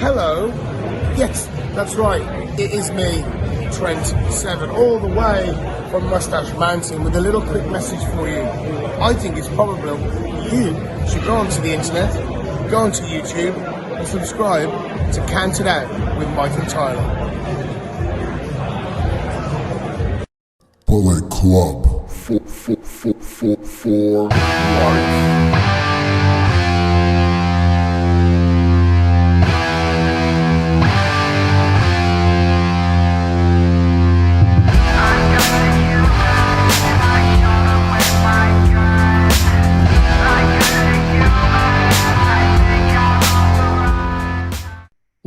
hello. Yes, that's right. It is me, Trent7, all the way from Mustache Mountain with a little quick message for you. I think it's probable you should go onto the internet, go onto YouTube, and subscribe to Count It Out with Mike and Tyler. Bullet Club for life.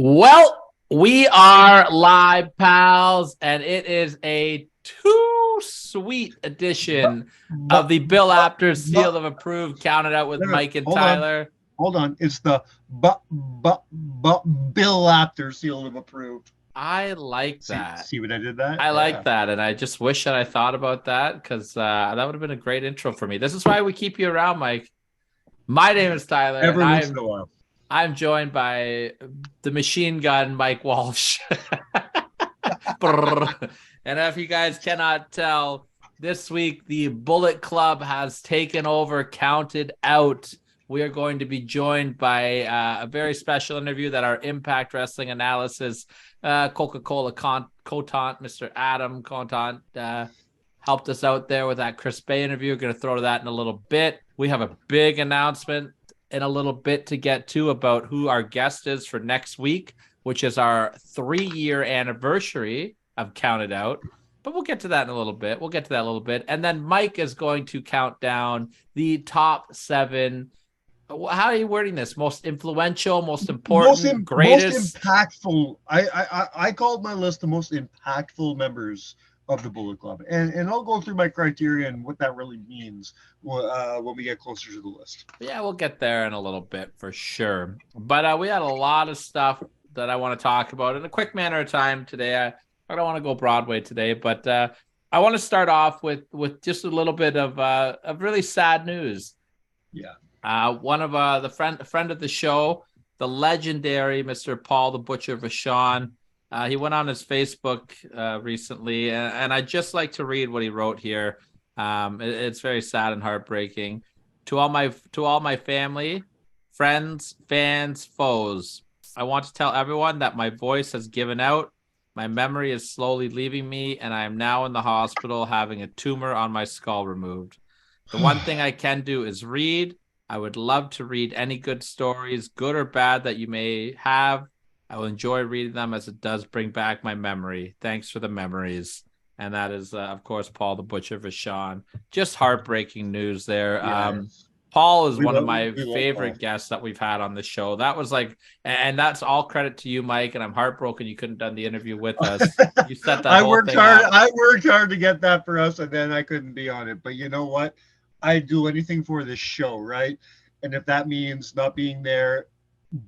Well, we are live, pals, and it is a too sweet edition of the Bill Apter Seal of Approved, Counted Out with Mike and Tyler. Hold on. It's the Bill Apter Seal of Approved. I like that. See what I did that? I like that, and I just wish that I thought about that because that would have been a great intro for me. This is why we keep you around, Mike. My name is Tyler. Every once in a while. I'm joined by the machine gun, Mike Walsh. And if you guys cannot tell, this week the Bullet Club has taken over Counted Out. We are going to be joined by a very special interview that our Impact Wrestling Analysis Coca-Cola Contant, Mr. Adam Contant, helped us out there with that Chris Bay interview. We're going to throw to that in a little bit. We have a big announcement in a little bit to get to about who our guest is for next week, which is our 3-year anniversary of Counted Out. But we'll get to that in a little bit. And then Mike is going to count down the top 7. How are you wording this? Most influential, most important, greatest? Most impactful. I called my list the most impactful members of the Bullet Club. And I'll go through my criteria and what that really means when we get closer to the list. Yeah, we'll get there in a little bit for sure. But we had a lot of stuff that I want to talk about in a quick manner of time today. I don't want to go Broadway today, but I want to start off with just a little bit of really sad news. Yeah. One of the friend of the show, the legendary Mr. Paul the Butcher Vachon, he went on his Facebook recently, and I'd just like to read what he wrote here. It's very sad and heartbreaking. To all my family, friends, fans, foes, I want to tell everyone that my voice has given out. My memory is slowly leaving me, and I am now in the hospital having a tumor on my skull removed. The one thing I can do is read. I would love to read any good stories, good or bad, that you may have. I will enjoy reading them as it does bring back my memory. Thanks for the memories. And that is, of course, Paul the Butcher Vachon. Just heartbreaking news there. Yes. Paul is one of my favorite guests that we've had on the show. That was like, and that's all credit to you, Mike. And I'm heartbroken you couldn't have done the interview with us. You set that I whole worked thing hard. up. I worked hard to get that for us, and then I couldn't be on it. But you know what? I do anything for this show, right? And if that means not being there,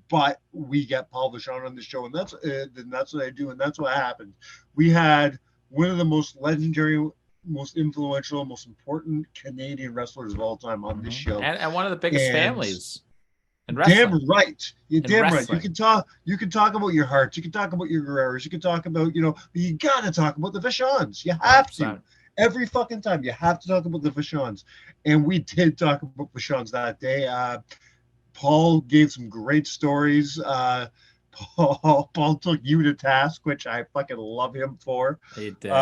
but we get Paul Vachon on the show, and then that's what I do, and that's what happened. We had one of the most legendary, most influential, most important Canadian wrestlers of all time on this show, and one of the biggest families in wrestling. Damn right, you're damn right. Wrestling. You can talk about your Harts, you can talk about your Guerreros, you can talk about you got to talk about the Vachons. You have 100%. to. Every fucking time you have to talk about the Vachons, and we did talk about Vachons that day. Paul gave some great stories. Paul took you to task, which I fucking love him for. He did.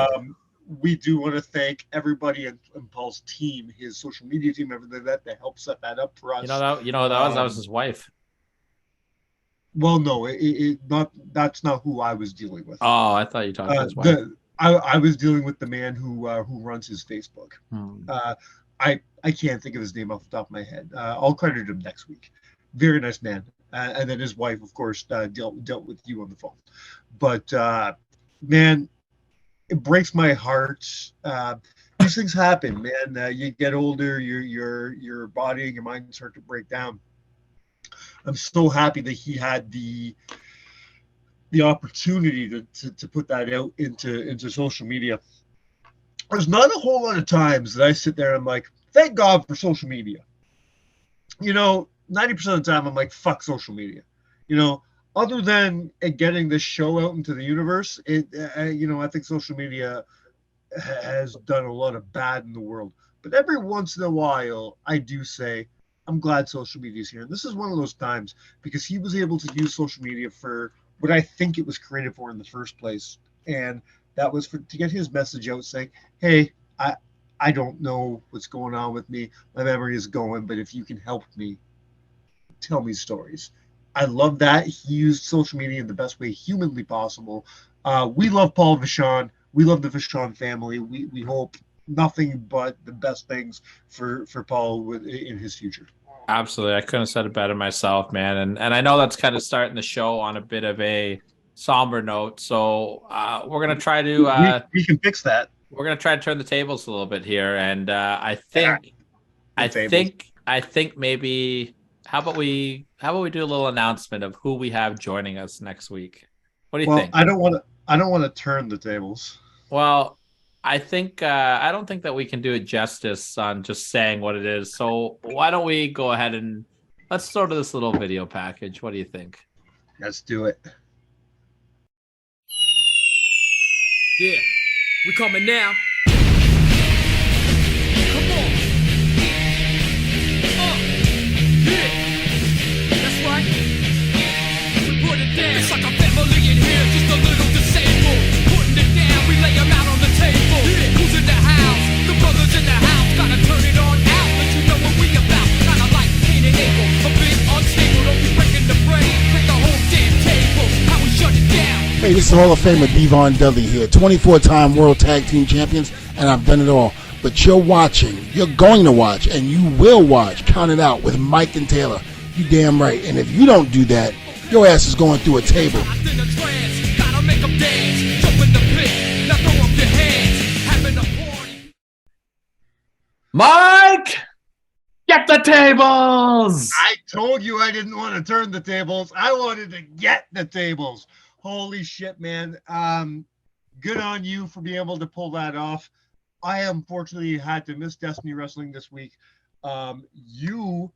We do want to thank everybody in Paul's team, his social media team, everything that helped set that up for us. That was his wife. Well, no, that's not who I was dealing with. Oh, I thought you talked about his wife. I was dealing with the man who runs his Facebook. I can't think of his name off the top of my head. I'll credit him next week. Very nice man. And then his wife, of course, dealt with you on the phone. But man, it breaks my heart. These things happen, man. You get older, your body and your mind start to break down. I'm so happy that he had the opportunity to put that out into social media. There's not a whole lot of times that I sit there and I'm like, thank God for social media. 90% of the time I'm like, fuck social media. other than it getting this show out into the universe, I think social media has done a lot of bad in the world. But every once in a while, I do say, I'm glad social media is here. And this is one of those times because he was able to use social media for what I think it was created for in the first place. And that was to get his message out saying, hey, I don't know what's going on with me. My memory is going, but if you can help me, tell me stories. I love that. He used social media in the best way humanly possible. We love Paul Vachon. We love the Vachon family. We hope nothing but the best things for Paul in his future. Absolutely. I couldn't have said it better myself, man. And I know that's kind of starting the show on a bit of a somber note. So we're going to try to we can fix that. We're going to try to turn the tables a little bit here. And I think maybe how about we do a little announcement of who we have joining us next week? What do you think? I don't want to turn the tables. Well, I think I don't think that we can do it justice on just saying what it is. So why don't we go ahead and let's throw to this little video package. What do you think? Let's do it. Yeah, we coming now. Come on. Yeah, that's right. We put it down. It's like a family in here, just a little disabled. Putting it down, we lay them out on the table. Yeah. Who's in the house? The brothers in the house. Gotta turn it on out, let you know what we about. Kinda like Cain and Abel, a bit unstable. Don't be breaking the brain, break the whole damn table. How we shut it down. Hey, this is Hall of Famer Devon Dudley here, 24-time World Tag Team Champions, and I've done it all. But you're watching, you're going to watch, and you will watch Count It Out with Mike and Taylor. You damn right. And if you don't do that, your ass is going through a table. Mike, get the tables. I told you I didn't want to turn the tables. I wanted to get the tables. Holy shit, man. Good on you for being able to pull that off. I unfortunately had to miss Destiny Wrestling this week. You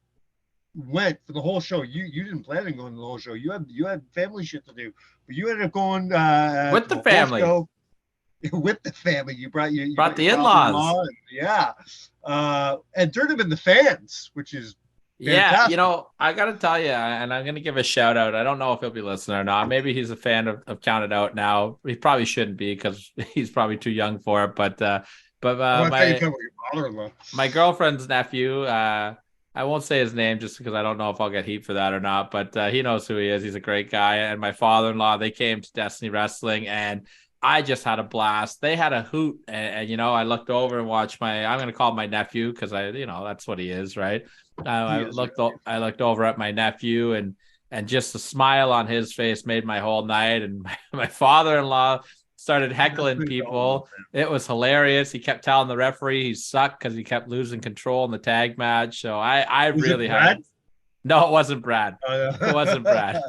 went for the whole show. You didn't plan on going to the whole show. You had family shit to do, but you ended up going with the family. With the family. You brought the in-laws. Yeah. And turned them in the fans, which is fantastic. Yeah, I got to tell you, and I'm going to give a shout out. I don't know if he'll be listening or not. Maybe he's a fan of Count It Out now. He probably shouldn't be because he's probably too young for it. But my girlfriend's nephew, I won't say his name just because I don't know if I'll get heat for that or not. But he knows who he is. He's a great guy. And my father-in-law, they came to Destiny Wrestling, and I just had a blast. They had a hoot, and I looked over and watched I'm going to call him my nephew because that's what he is, right? I looked over at my nephew, and just a smile on his face made my whole night. And my father-in-law started heckling people. It was hilarious. He kept telling the referee he sucked because he kept losing control in the tag match. So I really had. No, it wasn't Brad. It wasn't Brad.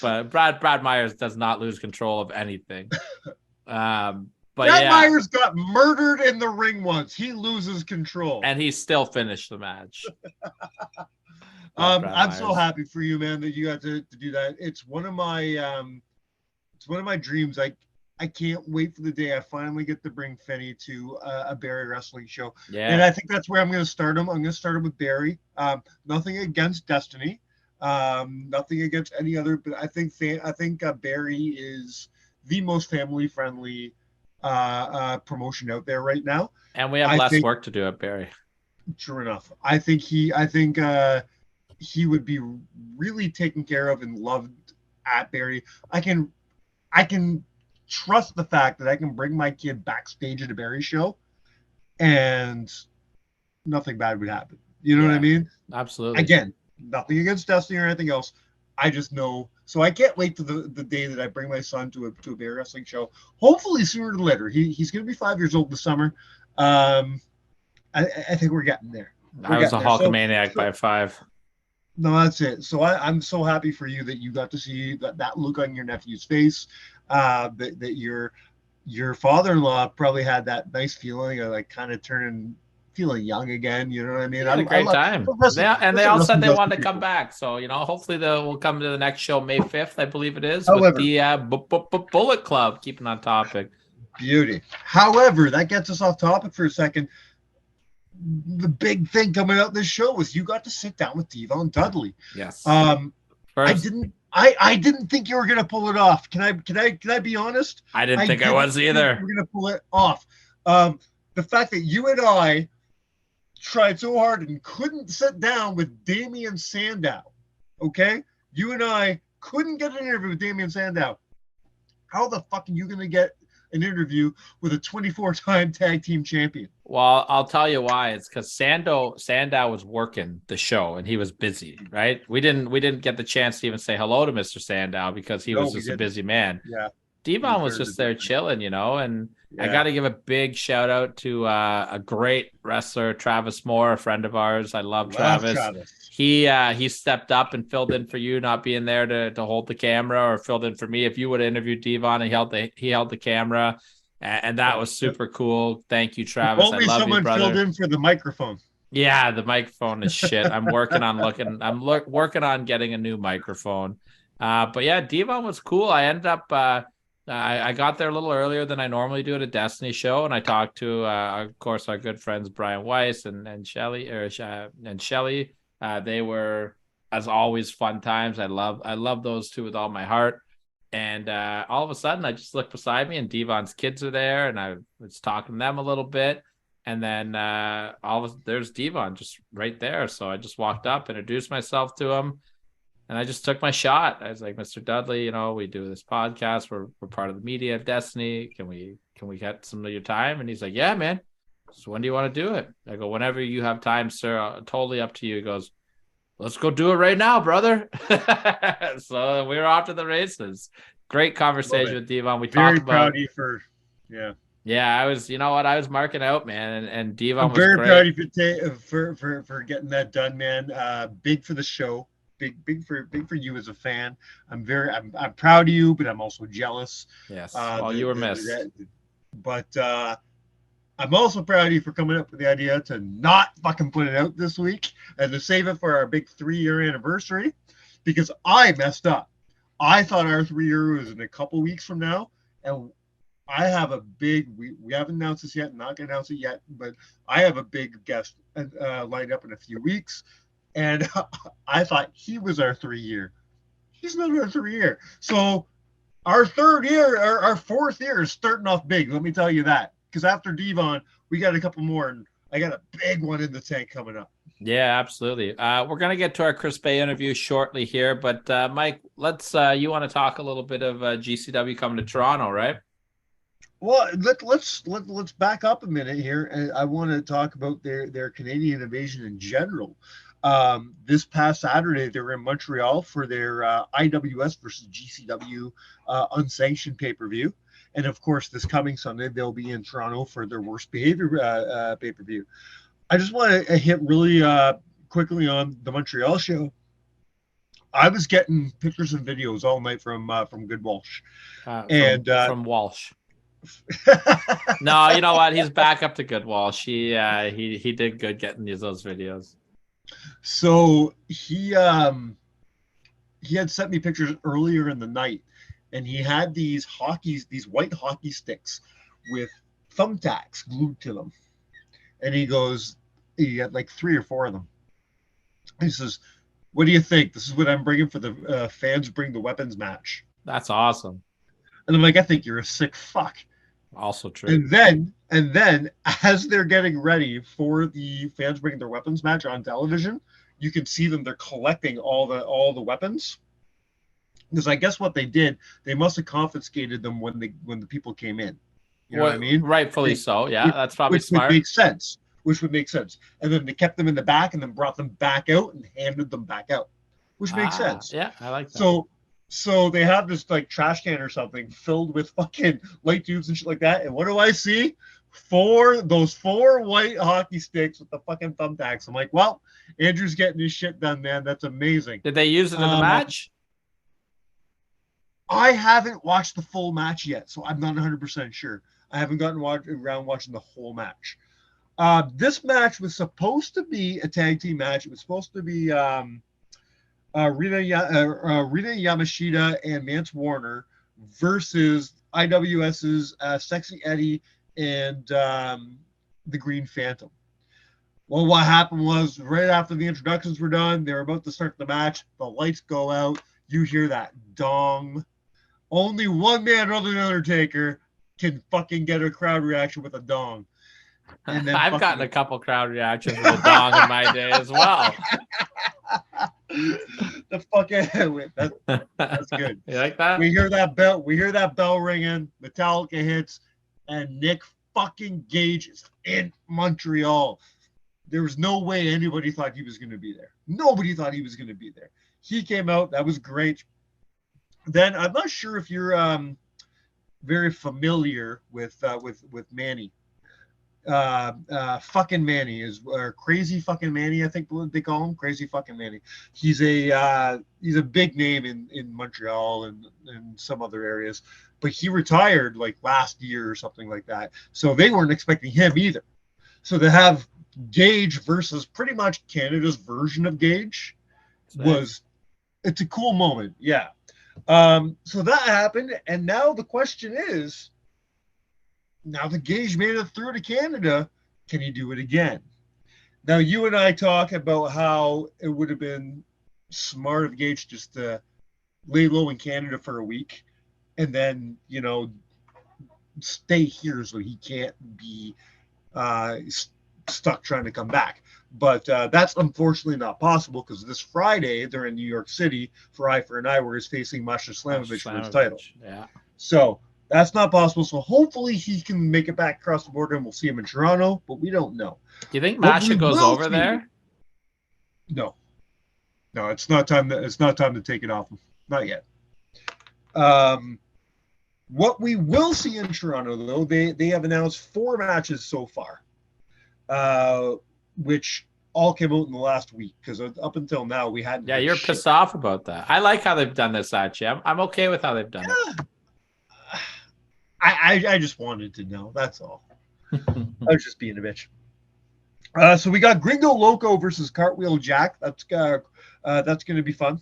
But Brad Myers does not lose control of anything. But Brad Myers got murdered in the ring once. He loses control, and he still finished the match. I'm so happy for you, man, that you got to do that. It's one of my dreams. I can't wait for the day I finally get to bring Fenny to a Barry wrestling show. Yeah. And I think that's where I'm going to start him. I'm going to start him with Barry. Nothing against Destiny. Nothing against any other, but I think Barry is the most family-friendly promotion out there right now. And we have less work to do at Barry. True enough. I think he would be really taken care of and loved at Barry. I can trust the fact that I can bring my kid backstage at a Barry show and nothing bad would happen. You know what I mean? Absolutely. Again, nothing against Destiny or anything else. I just know. So I can't wait to the day that I bring my son to a Barry wrestling show. Hopefully sooner than later. He's going to be 5 years old this summer. I think we're getting there. I was a Hulkamaniac by 5. No, that's it. So I'm so happy for you that you got to see that look on your nephew's face. That your father-in-law probably had that nice feeling of like kind of turning feeling young again. You know what I mean? They had a great time. They all said they wanted to come back. So, hopefully we'll come to the next show May 5th, I believe it is, with the Bullet Club, keeping on topic. Beauty. However, that gets us off topic for a second. The big thing coming out this show was you got to sit down with Devon Dudley. Yes. I didn't think you were gonna pull it off. Can I be honest? I didn't think I was either. You were gonna pull it off. The fact that you and I tried so hard and couldn't sit down with Damian Sandow. Okay? You and I couldn't get an interview with Damian Sandow. How the fuck are you gonna get an interview with a 24-time tag team champion? Well, I'll tell you why. It's because Sandow was working the show and he was busy, right? We didn't get the chance to even say hello to Mr. Sandow because he was just a busy man. Yeah. Devon was just there chilling, and I got to give a big shout out to a great wrestler, Travis Moore, a friend of ours. I love Travis. He stepped up and filled in for you, not being there to hold the camera, or filled in for me. If you would have interviewed Devon, he held the camera, and that was super cool. Thank you, Travis. Only I love someone you, brother. filled in for the microphone. Yeah, the microphone is shit. I'm working on working on getting a new microphone. But yeah, Devon was cool. I ended up. I got there a little earlier than I normally do at a Destiny show, and I talked to, of course, our good friends Brian Weiss and Shelly. They were, as always, fun times. I love those two with all my heart. And all of a sudden, I just looked beside me, and Devon's kids are there, and I was talking to them a little bit. And then there's Devon just right there. So I just walked up, introduced myself to him. And I just took my shot. I was like, Mr. Dudley, we do this podcast. We're part of the media of Destiny. Can we get some of your time? And he's like, yeah, man. So when do you want to do it? I go, whenever you have time, sir. Totally up to you. He goes, let's go do it right now, brother. So we were off to the races. Great conversation with Devon. We very talked about. Proud of you for, yeah. Yeah, I was. You know what? I was marking out, man, and Devon was very great. Proud of you for getting that done, man. Big for the show. Big for you as a fan. I'm proud of you, but I'm also jealous. Yes. Well, you were missed. But I'm also proud of you for coming up with the idea to not fucking put it out this week and to save it for our big 3-year anniversary, because I messed up. I thought our 3-year was in a couple weeks from now, and I have a big. We haven't announced this yet. Not gonna announce it yet, but I have a big guest lined up in a few weeks. And I thought he was our 3-year. He's not our 3-year. So our 4th year is starting off big. Let me tell you that. Because after Devon, we got a couple more, and I got a big one in the tank coming up. Yeah, absolutely. We're gonna get to our Chris Bay interview shortly here, but Mike, let's. You want to talk a little bit of GCW coming to Toronto, right? Well, let's back up a minute here, and I want to talk about their Canadian invasion in general. This past Saturday, they were in Montreal for their IWS versus GCW unsanctioned pay-per-view. And of course, this coming Sunday, they'll be in Toronto for their worst behavior pay-per-view. I just want to hit really quickly on the Montreal show. I was getting pictures and videos all night from Good Walsh. From Walsh. No, you know what? He's back up to Good Walsh. He did good getting those videos. So he had sent me pictures earlier in the night, and he had these white hockey sticks with thumbtacks glued to them. And he goes, he had like 3 or 4 of them. He says, what do you think? This is what I'm bringing for the fans bring the weapons match. That's awesome. And I'm like, I think you're a sick fuck. Also true. And then as they're getting ready for the fans bringing their weapons match on television, you can see them. They're collecting all the weapons, because I guess what they did, they must have confiscated them when the people came in. You know what I mean? Rightfully so. Yeah, that's probably smart. Which would make sense. And then they kept them in the back and then brought them back out and handed them back out, which makes sense. Yeah, I like that. So they have this like trash can or something filled with fucking light tubes and shit like that. And what do I see? 4 white hockey sticks with the fucking thumbtacks. I'm like, well, Andrew's getting his shit done, man. That's amazing. Did they use it in the match? I haven't watched the full match yet, so I'm not 100% sure. I haven't gotten around watching the whole match. This match was supposed to be a tag team match. It was supposed to be Rita Yamashita and Mance Warner versus IWS's Sexy Eddie and the Green Phantom. Well, what happened was right after the introductions were done, they were about to start the match. The lights go out. You hear that dong. Only one man other than Undertaker can fucking get a crowd reaction with a dong. And then I've gotten a couple crowd reactions with a dong in my day as well. The fucking that's good. You like that? We hear that bell. We hear that bell ringing. Metallica hits, and Nick fucking Gage is in Montreal. There was no way anybody thought he was going to be there. Nobody thought he was going to be there. He came out. That was great. Then I'm not sure if you're very familiar with Manny. Fucking Manny is or Crazy Fucking Manny, I think they call him. Crazy Fucking Manny. He's a big name in Montreal and some other areas, but he retired like last year or something like that. So they weren't expecting him either. So to have Gage versus pretty much Canada's version of Gage it's a cool moment. Yeah. So that happened, and now the question is, now the Gage made it through to Canada, can he do it again? Now you and I talk about how it would have been smart of Gage just to lay low in Canada for a week and then, stay here so he can't be stuck trying to come back. But that's unfortunately not possible because this Friday they're in New York City for Eye for an Eye, where he's facing Masha Slamovich for his title. Yeah. So that's not possible. So hopefully he can make it back across the border and we'll see him in Toronto, but we don't know. Do you think Masha goes over there? No. No, it's not time to take it off him. Not yet. What we will see in Toronto, though, they have announced 4 matches so far. Which all came out in the last week because up until now we hadn't. Yeah, you're pissed off about that. I like how they've done this, actually. I'm okay with how they've done it. I just wanted to know. That's all. I was just being a bitch. So we got Gringo Loco versus Cartwheel Jack. That's going to be fun.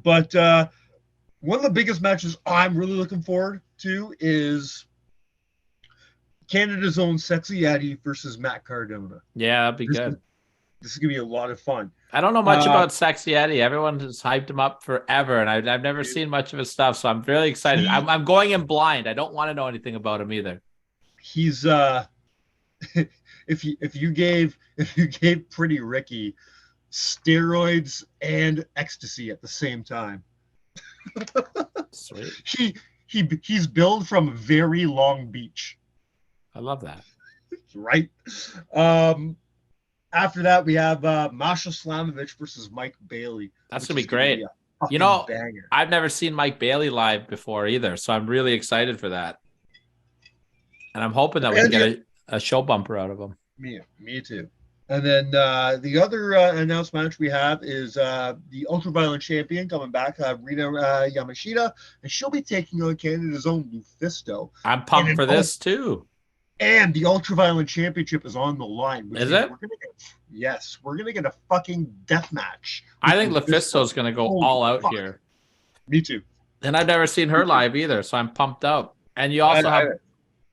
But one of the biggest matches I'm really looking forward to is Canada's own Sexy Eddie versus Matt Cardona. Yeah, that'd be good. This is going to be a lot of fun. I don't know much about Sexy Eddie. Everyone has hyped him up forever, and I've never seen much of his stuff, so I'm really excited. I'm going in blind. I don't want to know anything about him either. He's if you gave Pretty Ricky steroids and ecstasy at the same time. Sweet. He's billed from very Long Beach. I love that. Right. After that, we have Masha Slamovich versus Mike Bailey. That's going to be great. Banger. I've never seen Mike Bailey live before either, so I'm really excited for that. And I'm hoping that we can get a show bumper out of him. Me too. And then the other announced match we have is the Ultraviolent Champion coming back, Rita Yamashita, and she'll be taking on Canada's own Lufisto. I'm pumped for this too. And the Ultraviolent Championship is on the line. Is it? We're going to get a fuking death match. I think Lufisto's going to go all out here. Me too. And I've never seen her live either, so I'm pumped up. And you also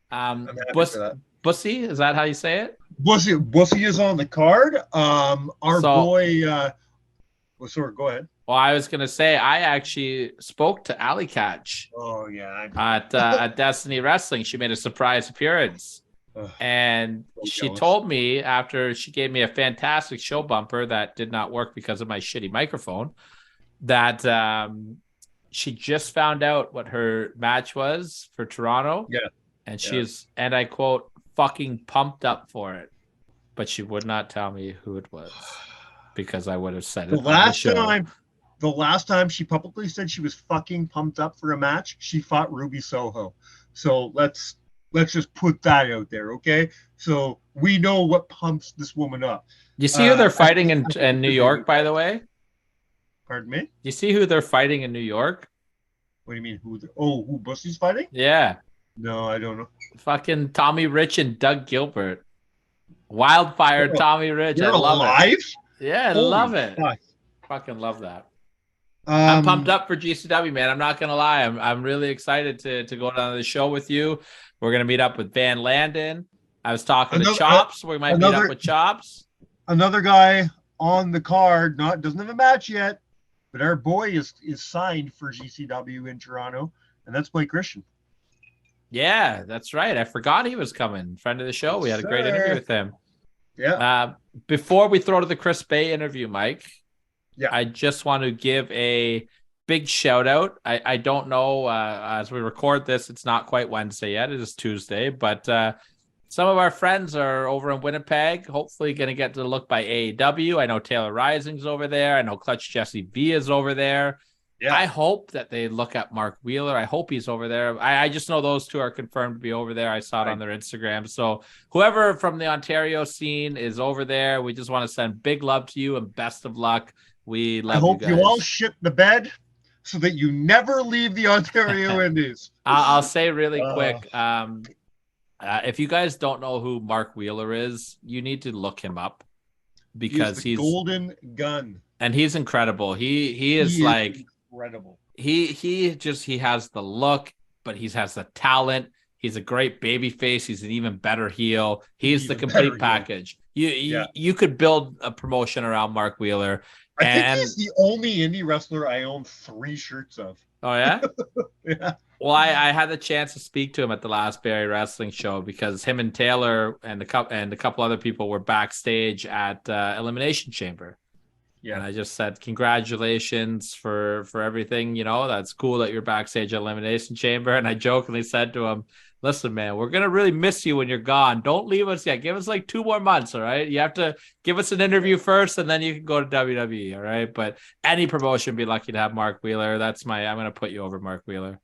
have Bussy. Is that how you say it? Bussy is on the card. Boy. Sorry, go ahead. Well, I was going to say, I actually spoke to Alley Catch. Oh, yeah. At Destiny Wrestling. She made a surprise appearance. And she told me after she gave me a fantastic show bumper that did not work because of my shitty microphone, that she just found out what her match was for Toronto. Yeah. And she is, and I quote, fucking pumped up for it. But she would not tell me who it was because I would have said it. The last time she publicly said she was fucking pumped up for a match, she fought Ruby Soho. So let's just put that out there, okay? So we know what pumps this woman up. You see who they're fighting in New York, by the way? Pardon me? You see who they're fighting in New York? What do you mean? Who Bussy's fighting? Yeah. No, I don't know. Fucking Tommy Rich and Doug Gilbert. Wildfire Tommy Rich. I You're love alive? it. Yeah, I Holy love it. fuck. Fucking love that. I'm pumped up for GCW, man. I'm not gonna lie. I'm really excited to go down to the show with you. We're gonna meet up with Van Landon. I was talking to Chops. We might meet up with Chops. Another guy on the card, doesn't have a match yet, but our boy is signed for GCW in Toronto, and that's Blake Christian. Yeah, that's right. I forgot he was coming. Friend of the show. We had a great interview with him. Yeah. Before we throw to the Chris Bay interview, Mike, yeah, I just want to give a big shout out. I don't know, as we record this, it's not quite Wednesday yet. It is Tuesday, but some of our friends are over in Winnipeg, hopefully going to get to look by AEW. I know Taylor Rising's over there. I know Clutch Jesse V is over there. Yeah. I hope that they look at Mark Wheeler. I hope he's over there. I just know those two are confirmed to be over there. I saw it on their Instagram. So whoever from the Ontario scene is over there, we just want to send big love to you and best of luck. We love you guys. I hope you all shit the bed so that you never leave the Ontario Indies. I'll say really quick. If you guys don't know who Mark Wheeler is, you need to look him up because he's golden gun. And he's incredible. He is like incredible. He has the look, but he has the talent. He's a great baby face. He's an even better heel. He's the complete package. You could build a promotion around Mark Wheeler. I think he's the only indie wrestler I own 3 shirts of. Oh, yeah? Yeah. Well, I had the chance to speak to him at the last Barry Wrestling show because him and Taylor and a couple other people were backstage at Elimination Chamber. Yeah. And I just said, congratulations for everything. You know, that's cool that you're backstage at Elimination Chamber. And I jokingly said to him, listen, man, we're going to really miss you when you're gone. Don't leave us yet. Give us like 2 more months, all right? You have to give us an interview first, and then you can go to WWE, all right? But any promotion be lucky to have Mark Wheeler. I'm going to put you over Mark Wheeler.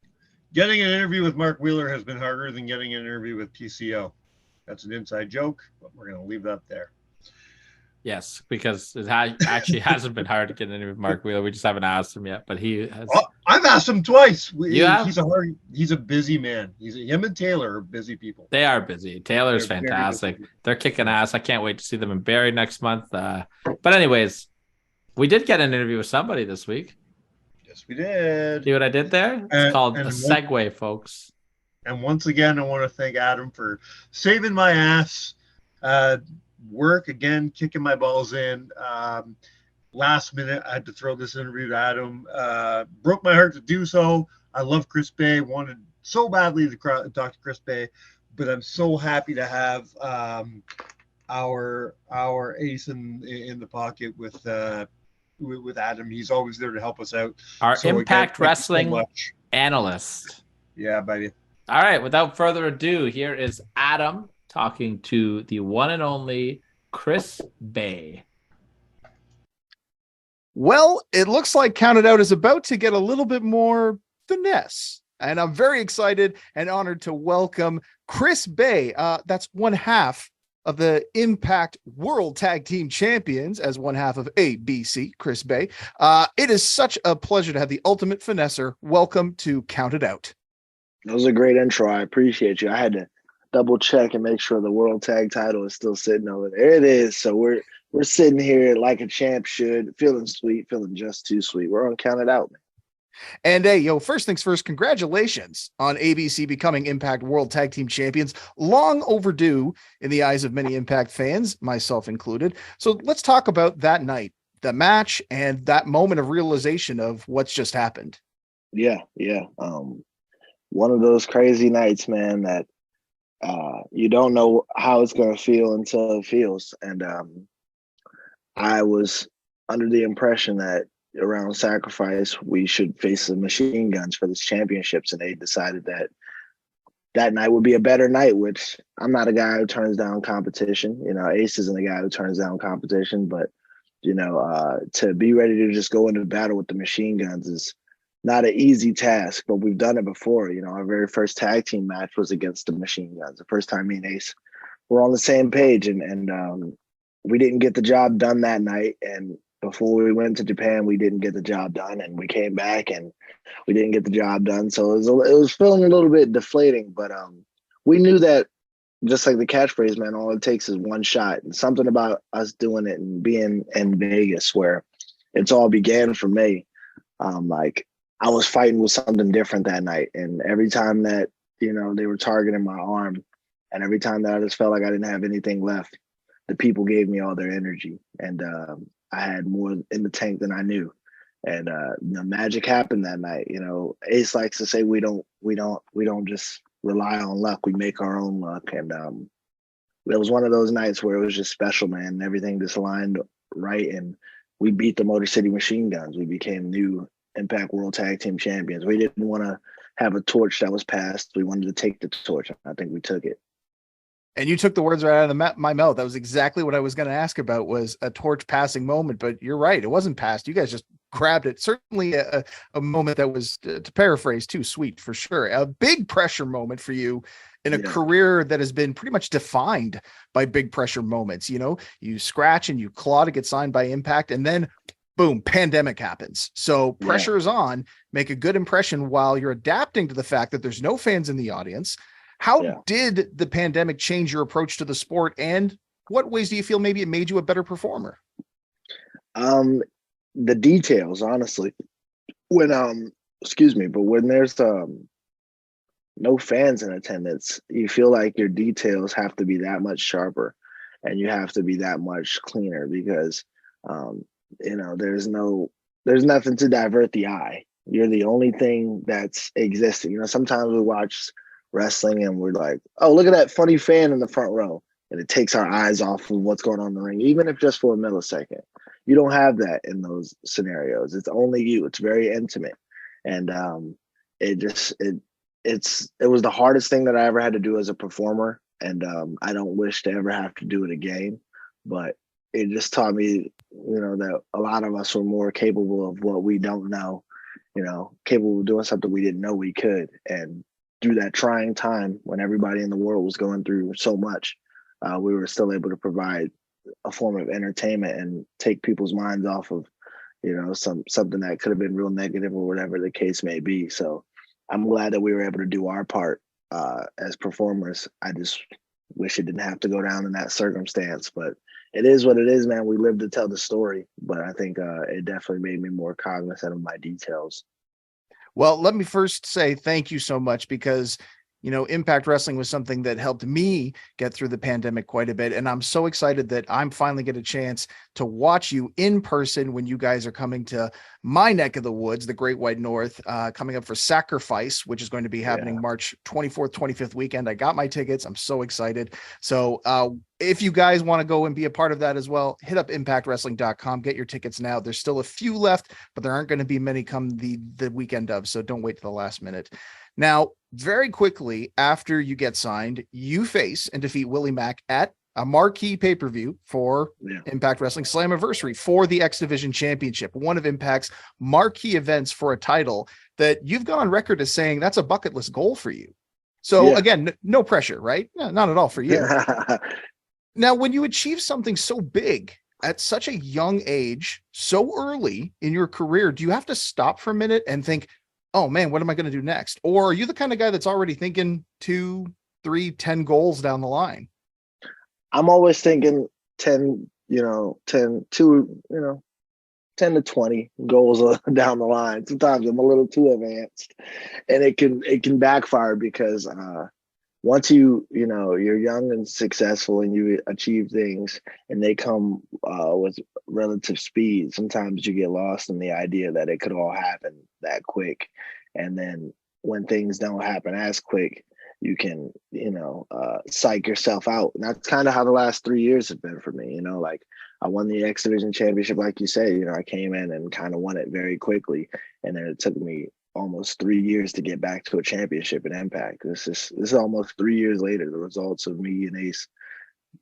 Getting an interview with Mark Wheeler has been harder than getting an interview with PCO. That's an inside joke, but we're going to leave that there. Yes, because it actually hasn't been hard to get an interview with Mark Wheeler. We just haven't asked him yet, but he has. Oh, I've asked him twice. Yeah, he's a busy man. Him and Taylor are busy people. They are busy. Taylor's fantastic. They're kicking ass. I can't wait to see them in Barrie next month. But anyways, we did get an interview with somebody this week. Yes, we did. See what I did there? It's called a segue, folks. And once again, I want to thank Adam for saving my ass. Work again, kicking my balls in. Last minute, I had to throw this interview to Adam. Broke my heart to do so. I love Chris Bay. Wanted so badly to talk to Chris Bay, but I'm so happy to have our ace in the pocket with Adam. He's always there to help us out. Our Impact Wrestling analyst. Yeah, baby. All right. Without further ado, here is Adam talking to the one and only Chris Bay. Well, it looks like Count It Out is about to get a little bit more finesse. And I'm very excited and honored to welcome Chris Bay. That's one half of the Impact World Tag Team Champions as one half of ABC, Chris Bay. It is such a pleasure to have the ultimate finesser. Welcome to Count It Out. That was a great intro. I appreciate you. I had to double check and make sure the world tag title is still sitting over there. It is. So we're sitting here like a champ should, feeling sweet, feeling just too sweet. We're on Count It Out, man. And hey, first things first, congratulations on ABC becoming Impact World Tag Team Champions. Long overdue in the eyes of many Impact fans, myself included. So let's talk about that night, the match, and that moment of realization of what's just happened. Yeah. One of those crazy nights, man, that you don't know how it's going to feel until it feels. And I was under the impression that around Sacrifice, we should face the Machine Guns for this championships. And they decided that night would be a better night, which I'm not a guy who turns down competition. You know, Ace isn't a guy who turns down competition, but, to be ready to just go into battle with the Machine Guns is not an easy task, but we've done it before. Our very first tag team match was against the Machine Guns. The first time me and Ace were on the same page, and we didn't get the job done that night. And before we went to Japan, we didn't get the job done, and we came back and we didn't get the job done. So it was feeling a little bit deflating, but we knew that just like the catchphrase, man, all it takes is one shot. And something about us doing it and being in Vegas where it's all began for me. Like I was fighting with something different that night. And every time that, they were targeting my arm, and every time that I just felt like I didn't have anything left, the people gave me all their energy. And I had more in the tank than I knew. And magic happened that night. Ace likes to say we don't just rely on luck. We make our own luck. And it was one of those nights where it was just special, man. Everything just aligned right, and we beat the Motor City Machine Guns. We became new Impact World Tag Team Champions. We didn't want to have a torch that was passed. We wanted to take the torch. I think we took it. And you took the words right out of my mouth. That was exactly what I was going to ask about, was a torch passing moment. But you're right. It wasn't passed. You guys just grabbed it. Certainly a moment that was, to paraphrase, too sweet for sure. A big pressure moment for you in a career that has been pretty much defined by big pressure moments. You scratch and you claw to get signed by Impact, and then boom, pandemic happens. So pressure is on. Make a good impression while you're adapting to the fact that there's no fans in the audience. How did the pandemic change your approach to the sport, and what ways do you feel maybe it made you a better performer? The details, honestly. When but when there's no fans in attendance, you feel like your details have to be that much sharper, and you have to be that much cleaner, because there's nothing to divert the eye. You're the only thing that's existing. Sometimes we watch wrestling and we're like, oh, look at that funny fan in the front row, and it takes our eyes off of what's going on in the ring, even if just for a millisecond. You don't have that in those scenarios. It's only you. It's very intimate. And it was the hardest thing that I ever had to do as a performer. And I don't wish to ever have to do it again, but it just taught me, that a lot of us were more capable of what we don't know, capable of doing something we didn't know we could. And through that trying time when everybody in the world was going through so much, we were still able to provide a form of entertainment and take people's minds off of, something that could have been real negative or whatever the case may be. So I'm glad that we were able to do our part as performers. I just wish it didn't have to go down in that circumstance, but it is what it is, man. We live to tell the story, but I think it definitely made me more cognizant of my details. Well, let me first say thank you so much, because Impact Wrestling was something that helped me get through the pandemic quite a bit. And I'm so excited that I'm finally get a chance to watch you in person when you guys are coming to my neck of the woods, the Great White North, coming up for Sacrifice, which is going to be happening March 24th, 25th weekend. I got my tickets. I'm so excited. So if you guys want to go and be a part of that as well, hit up impactwrestling.com, get your tickets now. There's still a few left, but there aren't going to be many come the weekend of, so don't wait to the last minute. Now, very quickly after you get signed, you face and defeat Willie Mack at a marquee pay-per-view for Impact Wrestling Slammiversary for the X Division Championship, one of Impact's marquee events for a title that you've gone on record as saying that's a bucket list goal for you. So again, no pressure, right? No, not at all for you. Now, when you achieve something so big at such a young age, so early in your career, do you have to stop for a minute and think, oh man, what am I going to do next? Or are you the kind of guy that's already thinking 2, 3, 10 goals down the line? I'm always thinking 10 to 20 goals down the line. Sometimes I'm a little too advanced, and it can backfire, because once you're young and successful and you achieve things and they come with relative speed, sometimes you get lost in the idea that it could all happen that quick. And then when things don't happen as quick, you can, psych yourself out. And that's kind of how the last 3 years have been for me. Like I won the X Division Championship, like you said, I came in and kind of won it very quickly. And then it took me almost 3 years to get back to a championship in Impact. This is almost 3 years later, the results of me and Ace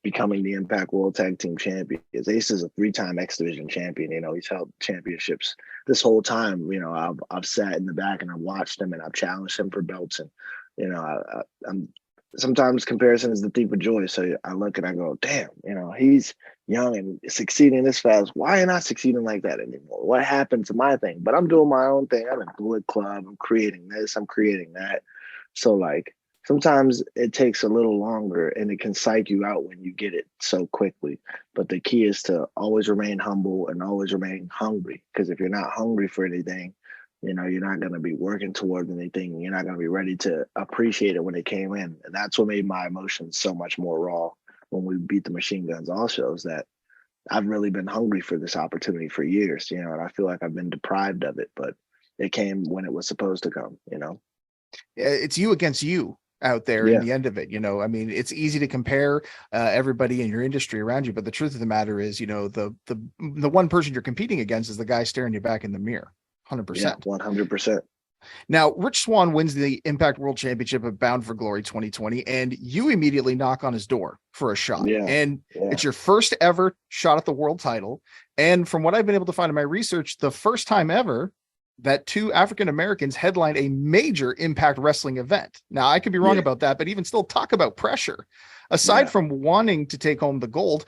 becoming the Impact World Tag Team Champions. Ace is a 3-time X Division champion. He's held championships this whole time. I've sat in the back and I've watched him and I've challenged him for belts. And I'm sometimes comparison is the thief of joy. So I look and I go, damn, he's young and succeeding this fast. Why am I not succeeding like that anymore? What happened to my thing? But I'm doing my own thing. I'm in Bullet Club. I'm creating this. I'm creating that. So like, sometimes it takes a little longer and it can psych you out when you get it so quickly. But the key is to always remain humble and always remain hungry. Because if you're not hungry for anything, you're not going to be working towards anything. You're not going to be ready to appreciate it when it came in. And that's what made my emotions so much more raw when we beat the Machine Guns. Also, is that I've really been hungry for this opportunity for years, and I feel like I've been deprived of it, but it came when it was supposed to come. It's you against you out there in Yeah. the end of it. I mean, it's easy to compare everybody in your industry around you, but the truth of the matter is, the one person you're competing against is the guy staring you back in the mirror. 100%. Yeah, 100%. Now, Rich Swann wins the Impact World Championship at Bound for Glory 2020, and you immediately knock on his door for a shot. Yeah. And Yeah. it's your first ever shot at the world title. And from what I've been able to find in my research, the first time ever that two African Americans headlined a major Impact Wrestling event. Now, I could be wrong about that, but even still, talk about pressure. Aside from wanting to take home the gold,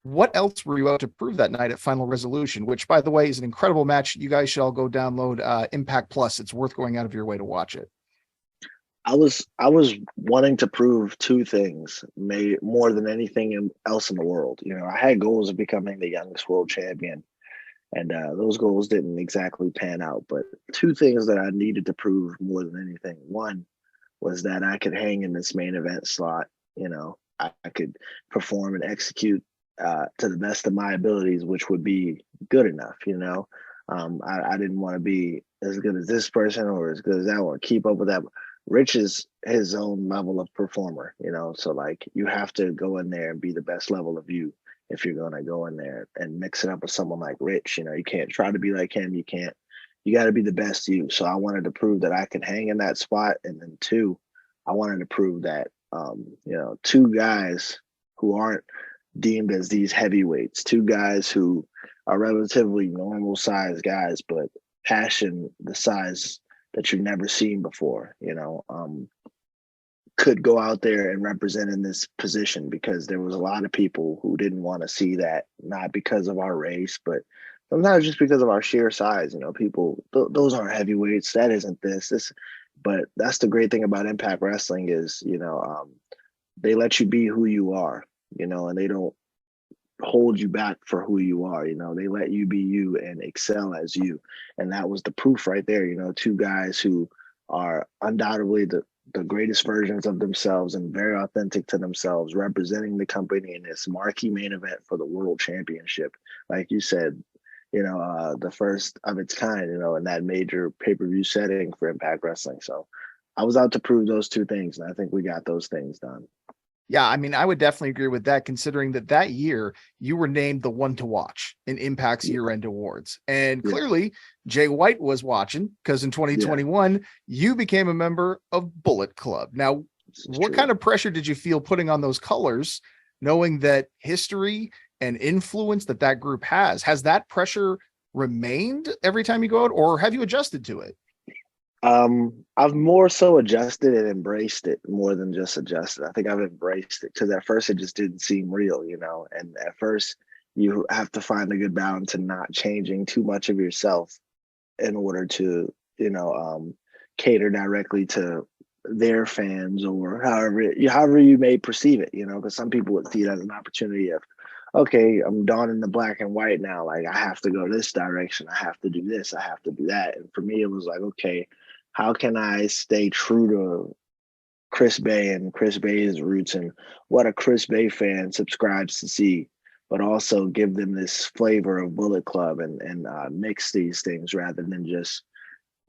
what else were you out to prove that night at Final Resolution, which, by the way, is an incredible match. You guys should all go download Impact Plus. It's worth going out of your way to watch it. I was wanting to prove two things, more than anything else in the world. I had goals of becoming the youngest world champion, and those goals didn't exactly pan out. But two things that I needed to prove more than anything. One was that I could hang in this main event slot. I could perform and execute to the best of my abilities, which would be good enough. I didn't want to be as good as this person or as good as that one. Keep up with that. Rich is his own level of performer, so like you have to go in there and be the best level of you if you're going to go in there and mix it up with someone like Rich. You can't try to be like him. You got to be the best you. So I wanted to prove that I could hang in that spot. And then two, I wanted to prove that, two guys who aren't deemed as these heavyweights, two guys who are relatively normal sized guys, but passion the size that you've never seen before, could go out there and represent in this position, because there was a lot of people who didn't want to see that, not because of our race, but sometimes just because of our sheer size. People, those aren't heavyweights. That isn't this. But that's the great thing about Impact Wrestling is, they let you be who you are, and they don't hold you back for who you are. They let you be you and excel as you. And that was the proof right there. Two guys who are undoubtedly the greatest versions of themselves and very authentic to themselves, representing the company in this marquee main event for the world championship. Like you said, the first of its kind, in that major pay-per-view setting for Impact Wrestling. So I was out to prove those two things, and I think we got those things done. Yeah, I mean, I would definitely agree with that, considering that year you were named the one to watch in Impact's year-end awards. And clearly Jay White was watching, because in 2021, you became a member of Bullet Club. Now, what kind of pressure did you feel putting on those colors, knowing that history and influence that group has that pressure remained every time you go out, or have you adjusted to it? I've more so adjusted and embraced it more than just adjusted. I think I've embraced it, because at first it just didn't seem real, and at first you have to find a good balance in not changing too much of yourself in order to, cater directly to their fans, or however you may perceive it, because some people would see it as an opportunity of, okay, I'm donning the black and white now. Like, I have to go this direction. I have to do this. I have to do that. And for me, it was like, okay, how can I stay true to Chris Bay and Chris Bay's roots and what a Chris Bay fan subscribes to see, but also give them this flavor of Bullet Club and mix these things rather than just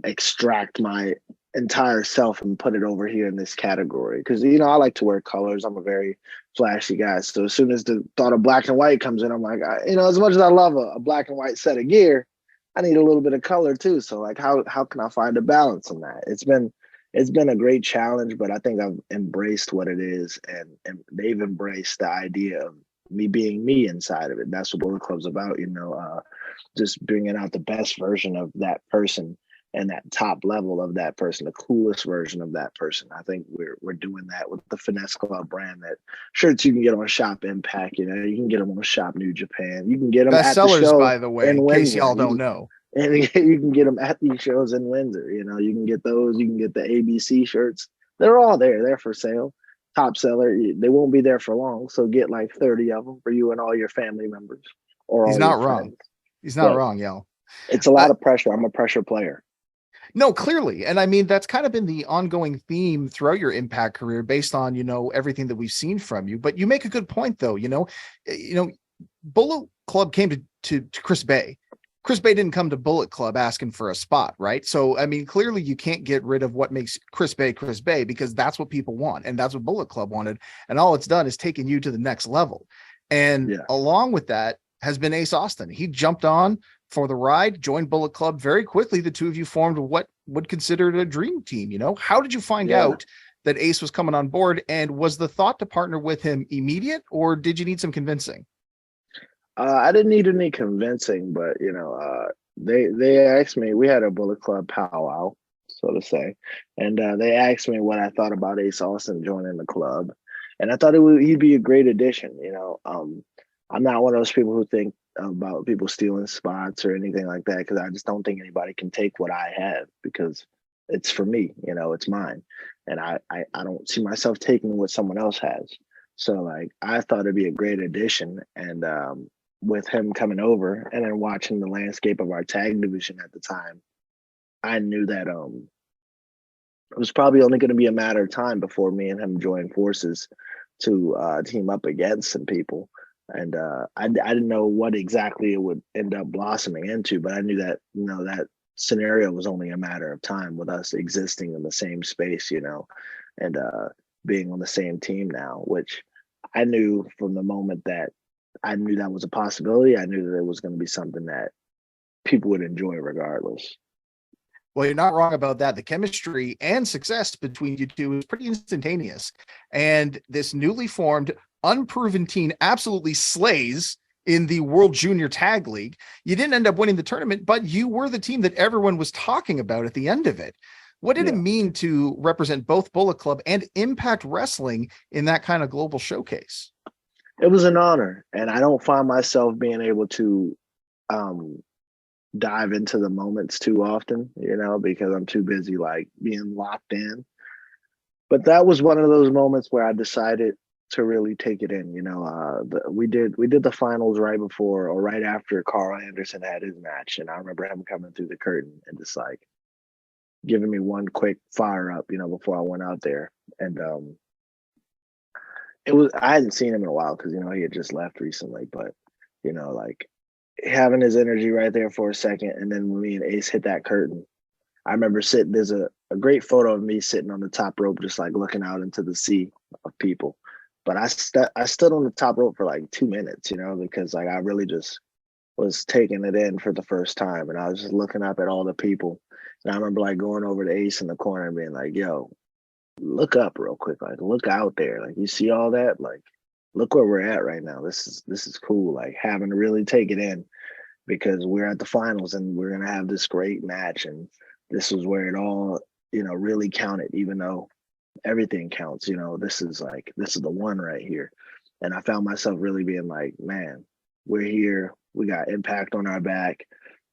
extract my entire self and put it over here in this category. Because I like to wear colors. I'm a very flashy guy. So as soon as the thought of black and white comes in, I'm like, as much as I love a black and white set of gear, I need a little bit of color too. So like, how can I find a balance in that? It's been a great challenge, but I think I've embraced what it is, and they've embraced the idea of me being me inside of it. That's what Bullet Club's about, just bringing out the best version of that person and that top level of that person, the coolest version of that person. I think we're doing that with the Finesse Club brand. That shirts you can get on Shop Impact, you can get them on Shop New Japan. You can get them best at the sellers, show, by the way, in case y'all don't know. And you can get them at these shows in Windsor. You can get those. You can get the ABC shirts, They're all there. They're for sale. Top seller. They won't be there for long. So get like 30 of them for you and all your family members or He's all your not wrong. friends. He's not But wrong, yo. it's a lot of pressure. I'm a pressure player. No, clearly. And I mean, that's kind of been the ongoing theme throughout your Impact career based on, everything that we've seen from you. But you make a good point though, Bullet Club came to Chris Bay. Chris Bay didn't come to Bullet Club asking for a spot, right? So, I mean, clearly you can't get rid of what makes Chris Bay because that's what people want. And that's what Bullet Club wanted. And all it's done is taken you to the next level. And along with that has been Ace Austin. He jumped on for the ride, joined Bullet Club very quickly. The two of you formed what would consider a dream team. How did you find out that Ace was coming on board? And was the thought to partner with him immediate, or did you need some convincing? I didn't need any convincing, but they asked me. We had a Bullet Club powwow, so to say, and they asked me what I thought about Ace Austin joining the club, and I thought he'd be a great addition. I'm not one of those people who think about people stealing spots or anything like that, because I just don't think anybody can take what I have, because it's for me. It's mine, and I don't see myself taking what someone else has. So like I thought it'd be a great addition, and with him coming over and then watching the landscape of our tag division at the time, I knew that it was probably only going to be a matter of time before me and him join forces to team up against some people. And I didn't know what exactly it would end up blossoming into, but I knew that that scenario was only a matter of time with us existing in the same space, and being on the same team now, which I knew from the moment that I knew that was a possibility. I knew that it was going to be something that people would enjoy regardless. Well, you're not wrong about that. The chemistry and success between you two is pretty instantaneous. And this newly formed, unproven team absolutely slays in the World Junior Tag League. You didn't end up winning the tournament, but you were the team that everyone was talking about at the end of it. What did it mean to represent both Bullet Club and Impact Wrestling in that kind of global showcase? It was an honor, and I don't find myself being able to dive into the moments too often, because I'm too busy like being locked in. But that was one of those moments where I decided to really take it in. We did the finals right before or right after Carl Anderson had his match, and I remember him coming through the curtain and just like giving me one quick fire up, before I went out there. And I hadn't seen him in a while because he had just left recently, but like having his energy right there for a second, and then when me and Ace hit that curtain, I remember there's a great photo of me sitting on the top rope just like looking out into the sea of people. But I stood on the top rope for like 2 minutes, because like I really just was taking it in for the first time, and I was just looking up at all the people. And I remember like going over to Ace in the corner and being like, yo, look up real quick, like look out there, like you see all that, like look where we're at right now. This is cool, like having to really take it in, because we're at the finals and we're gonna have this great match, and this is where it all really counted, even though everything counts. This is the one right here. And I found myself really being like, man, we're here, we got Impact on our back,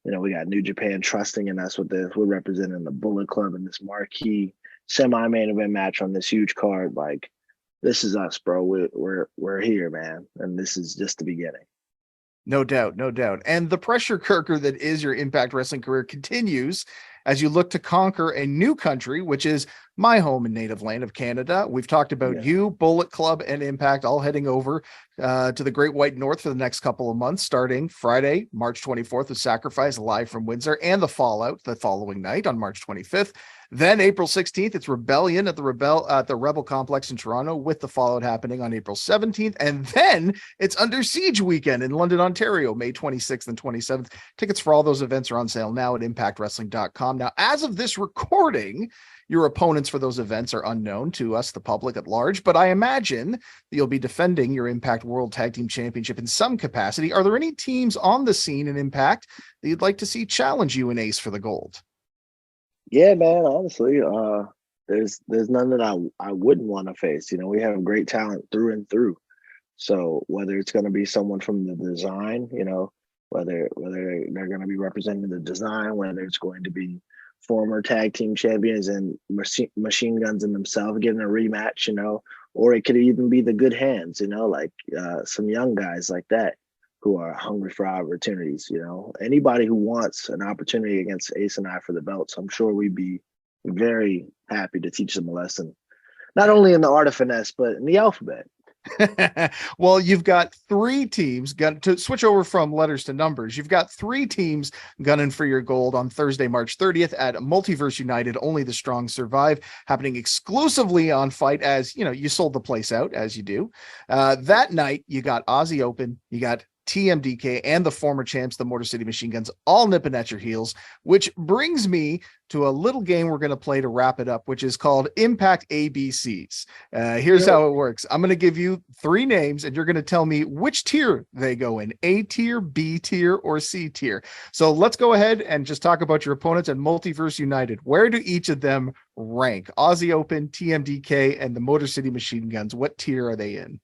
we got New Japan trusting in us with this. We're representing the Bullet Club in this marquee semi-main event match on this huge card. Like, this is us, bro. We're here, man, and this is just the beginning. No doubt, no doubt. And the pressure cooker that is your Impact Wrestling career continues as you look to conquer a new country, which is my home and native land of Canada. We've talked about you, Bullet Club, and Impact all heading over to the Great White North for the next couple of months, starting Friday, March 24th with Sacrifice live from Windsor, and the Fallout the following night on March 25th. Then April 16th, it's Rebellion at the Rebel Complex in Toronto, with the Fallout happening on April 17th. And then it's Under Siege weekend in London, Ontario, May 26th and 27th. Tickets for all those events are on sale now at impactwrestling.com. Now, as of this recording, your opponents for those events are unknown to us, the public at large, but I imagine that you'll be defending your Impact World Tag Team Championship in some capacity. Are there any teams on the scene in Impact that you'd like to see challenge you and Ace for the gold? Yeah, man, honestly, there's none that I wouldn't want to face. We have great talent through and through. So whether it's going to be someone from the design, whether they're going to be representing the design, whether it's going to be former tag team champions and machine guns in themselves getting a rematch, or it could even be the good hands, like some young guys like that who are hungry for opportunities. Anybody who wants an opportunity against Ace and I for the belts, I'm sure we'd be very happy to teach them a lesson, not only in the art of finesse, but in the alphabet. Well, you've got 3 teams to switch over from letters to numbers. You've got 3 teams gunning for your gold on Thursday, March 30th at Multiverse United. Only the strong survive, happening exclusively on Fight, as you sold the place out, as you do. That night, you got Aussie Open, you got TMDK, and the former champs, the Motor City Machine Guns, all nipping at your heels, which brings me to a little game we're going to play to wrap it up, which is called Impact ABCs. Here's how it works. I'm going to give you 3 names, and you're going to tell me which tier they go in: A tier, B tier, or C tier. So let's go ahead and just talk about your opponents at Multiverse United. Where do each of them rank? Aussie Open, TMDK, and the Motor City Machine Guns. What tier are they in?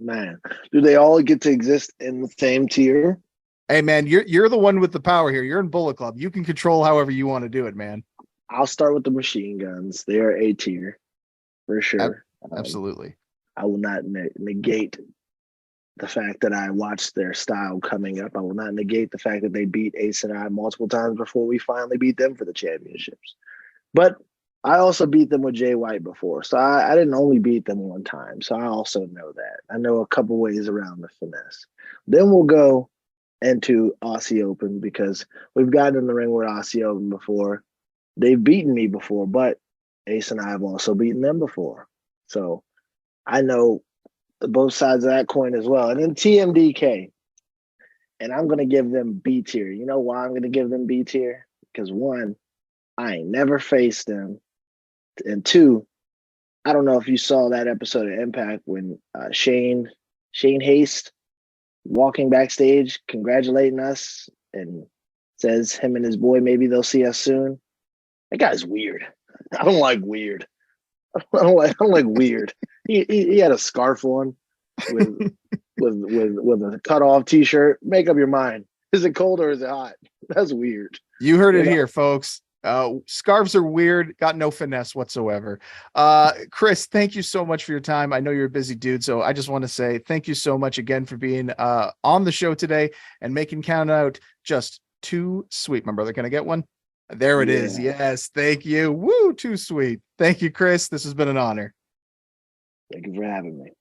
Man, do they all get to exist in the same tier? Hey man, you're the one with the power here. You're in Bullet Club. You can control however you want to do it, man. I'll start with the machine guns. They are A tier for sure. Absolutely. I will not negate the fact that I watched their style coming up. I will not negate the fact that they beat Ace and I multiple times before we finally beat them for the championships. But I also beat them with Jay White before. So I didn't only beat them one time. So I also know that. I know a couple ways around the finesse. Then we'll go into Aussie Open, because we've gotten in the ring with Aussie Open before. They've beaten me before, but Ace and I have also beaten them before. So I know both sides of that coin as well. And then TMDK. And I'm going to give them B tier. You know why I'm going to give them B tier? Because 1, I ain't never faced them. And 2, I don't know if you saw that episode of Impact when Shane Haste walking backstage, congratulating us, and says him and his boy, maybe they'll see us soon. That guy's weird. I don't like weird. I don't like weird. He had a scarf on with a cut off t-shirt. Make up your mind. Is it cold or is it hot? That's weird. You heard it here, folks. Scarves are weird, got no finesse whatsoever. Chris, thank you so much for your time. I know you're a busy dude, so I just want to say thank you so much again for being on the show today and making Count Out just too sweet, my brother. Can I get one? There it is. Yes, thank you. Woo, too sweet. Thank you, Chris. This has been an honor. Thank you for having me.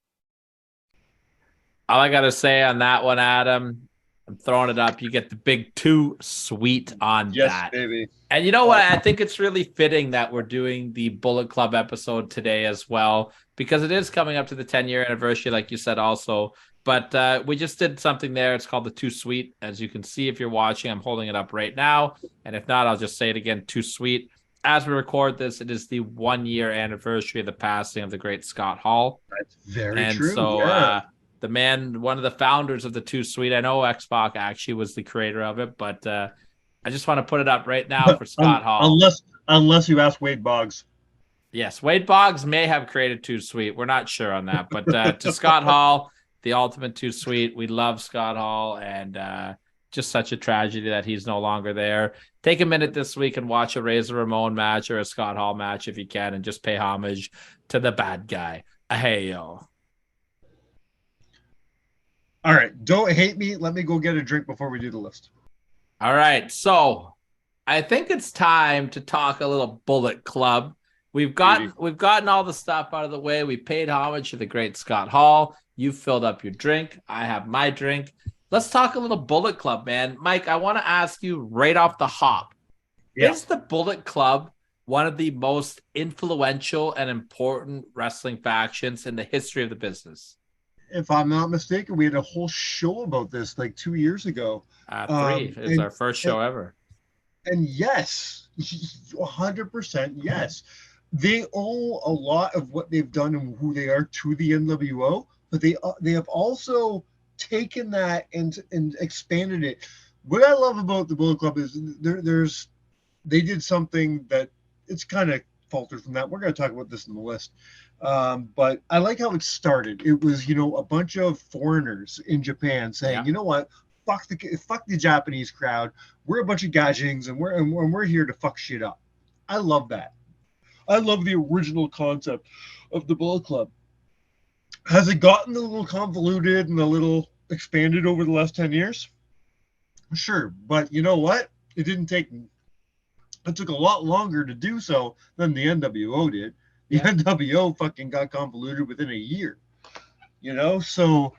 All I gotta say on that one, Adam, I'm throwing it up. You get the big too sweet on that. Baby. And you know what? I think it's really fitting that we're doing the Bullet Club episode today as well, because it is coming up to the 10-year anniversary, like you said also. But we just did something there. It's called the Too Sweet. As you can see, if you're watching, I'm holding it up right now. And if not, I'll just say it again, Too Sweet. As we record this, it is the 1-year anniversary of the passing of the great Scott Hall. That's very true. And so the man, one of the founders of the Too Sweet, I know X-Pac actually was the creator of it, but I just want to put it up right now for Scott Hall. Unless you ask Wade Boggs. Yes, Wade Boggs may have created Too Sweet. We're not sure on that. But to Scott Hall, the ultimate Too Sweet. We love Scott Hall, and just such a tragedy that he's no longer there. Take a minute this week and watch a Razor Ramon match or a Scott Hall match if you can, and just pay homage to the bad guy. Hey, yo. All right, don't hate me. Let me go get a drink before we do the list. All right, so I think it's time to talk a little Bullet Club. We've gotten all the stuff out of the way. We paid homage to the great Scott Hall. You filled up your drink. I have my drink. Let's talk a little Bullet Club, man. Mike, I want to ask you right off the hop. Yeah. Is the Bullet Club one of the most influential and important wrestling factions in the history of the business? If I'm not mistaken, we had a whole show about this like 2 years ago. 3. It's our first show ever. And yes, 100% yes. They owe a lot of what they've done and who they are to the NWO, but they have also taken that and expanded it. What I love about the Bullet Club is they did something that it's kind of faltered from that. We're going to talk about this in the list. But I like how it started. It was, a bunch of foreigners in Japan saying, you know what, fuck the Japanese crowd. We're a bunch of gajings, and we're here to fuck shit up. I love that. I love the original concept of the Bullet Club. Has it gotten a little convoluted and a little expanded over the last 10 years? Sure, but you know what? It took a lot longer to do so than the NWO did. The NWO fucking got convoluted within a year. So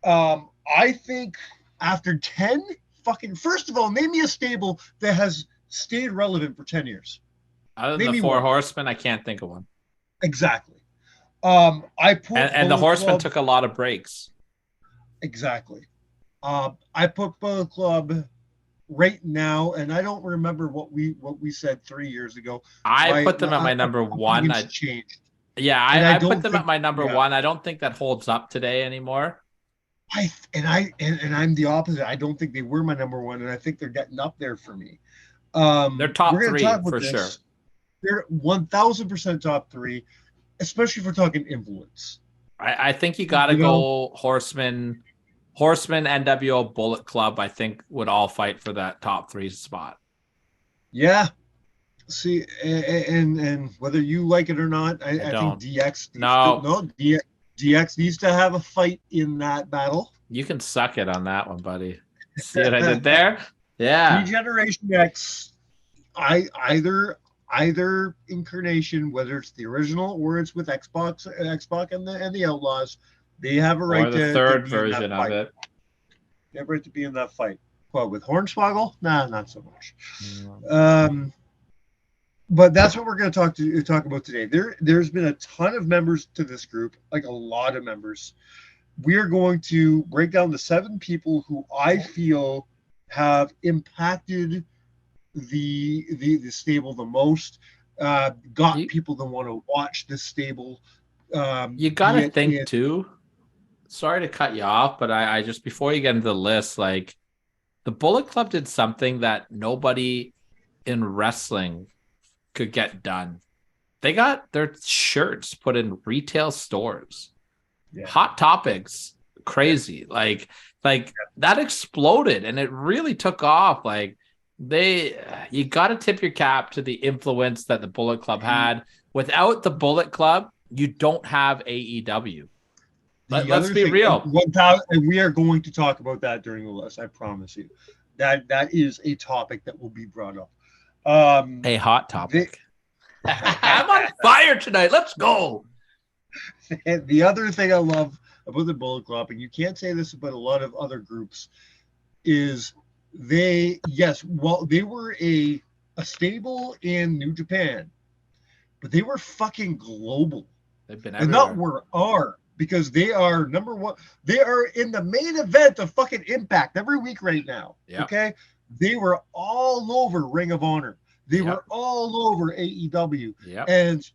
I think after 10 fucking, first of all, name me a stable that has stayed relevant for 10 years. Other than the Four Horsemen, I can't think of one. Exactly. I put and the Horsemen took a lot of breaks. Exactly. I put Bullet Club right now, and I don't remember what we said 3 years ago. I put them at my number one. I changed. Yeah, I put them at my number one. I don't think that holds up today anymore. I'm the opposite. I don't think they were my number one, and I think they're getting up there for me. They're top three for sure. They're 1,000% top three, especially if we're talking influence. I think you got to go Horseman, NWO, Bullet Club. I think would all fight for that top three spot. Yeah. See, and whether you like it or not, I think DX. DX needs to have a fight in that battle. You can suck it on that one, buddy. See what I did there? Yeah. Generation X, either incarnation, whether it's the original or it's with Xbox and the Outlaws, they have a right or the to third be version of it. They have a right to be in that fight. What, with Hornswoggle? Nah, not so much. But that's what we're going to talk about today. There's been a ton of members to this group, like a lot of members. We are going to break down the 7 people who I feel have impacted the stable the most, got people to want to watch this stable. You got to think too. Sorry to cut you off, but I just, before you get into the list, like the Bullet Club did something that nobody in wrestling could get done. They got their shirts put in retail stores. Yeah. Hot Topics, crazy. Yeah. Like that exploded and it really took off. Like you got to tip your cap to the influence that the Bullet Club had. Without the Bullet Club, you don't have AEW. Let's be real. And we are going to talk about that during the list. I promise you. That is a topic that will be brought up. A hot topic. I'm on fire tonight. Let's go. The other thing I love about the Bullet Club, and you can't say this about a lot of other groups, is they were a stable in New Japan, but they were fucking global. They've been everywhere. And not because they are number one. They are in the main event of fucking Impact every week right now. Yep. Okay. They were all over Ring of Honor. They were all over AEW. Yep. And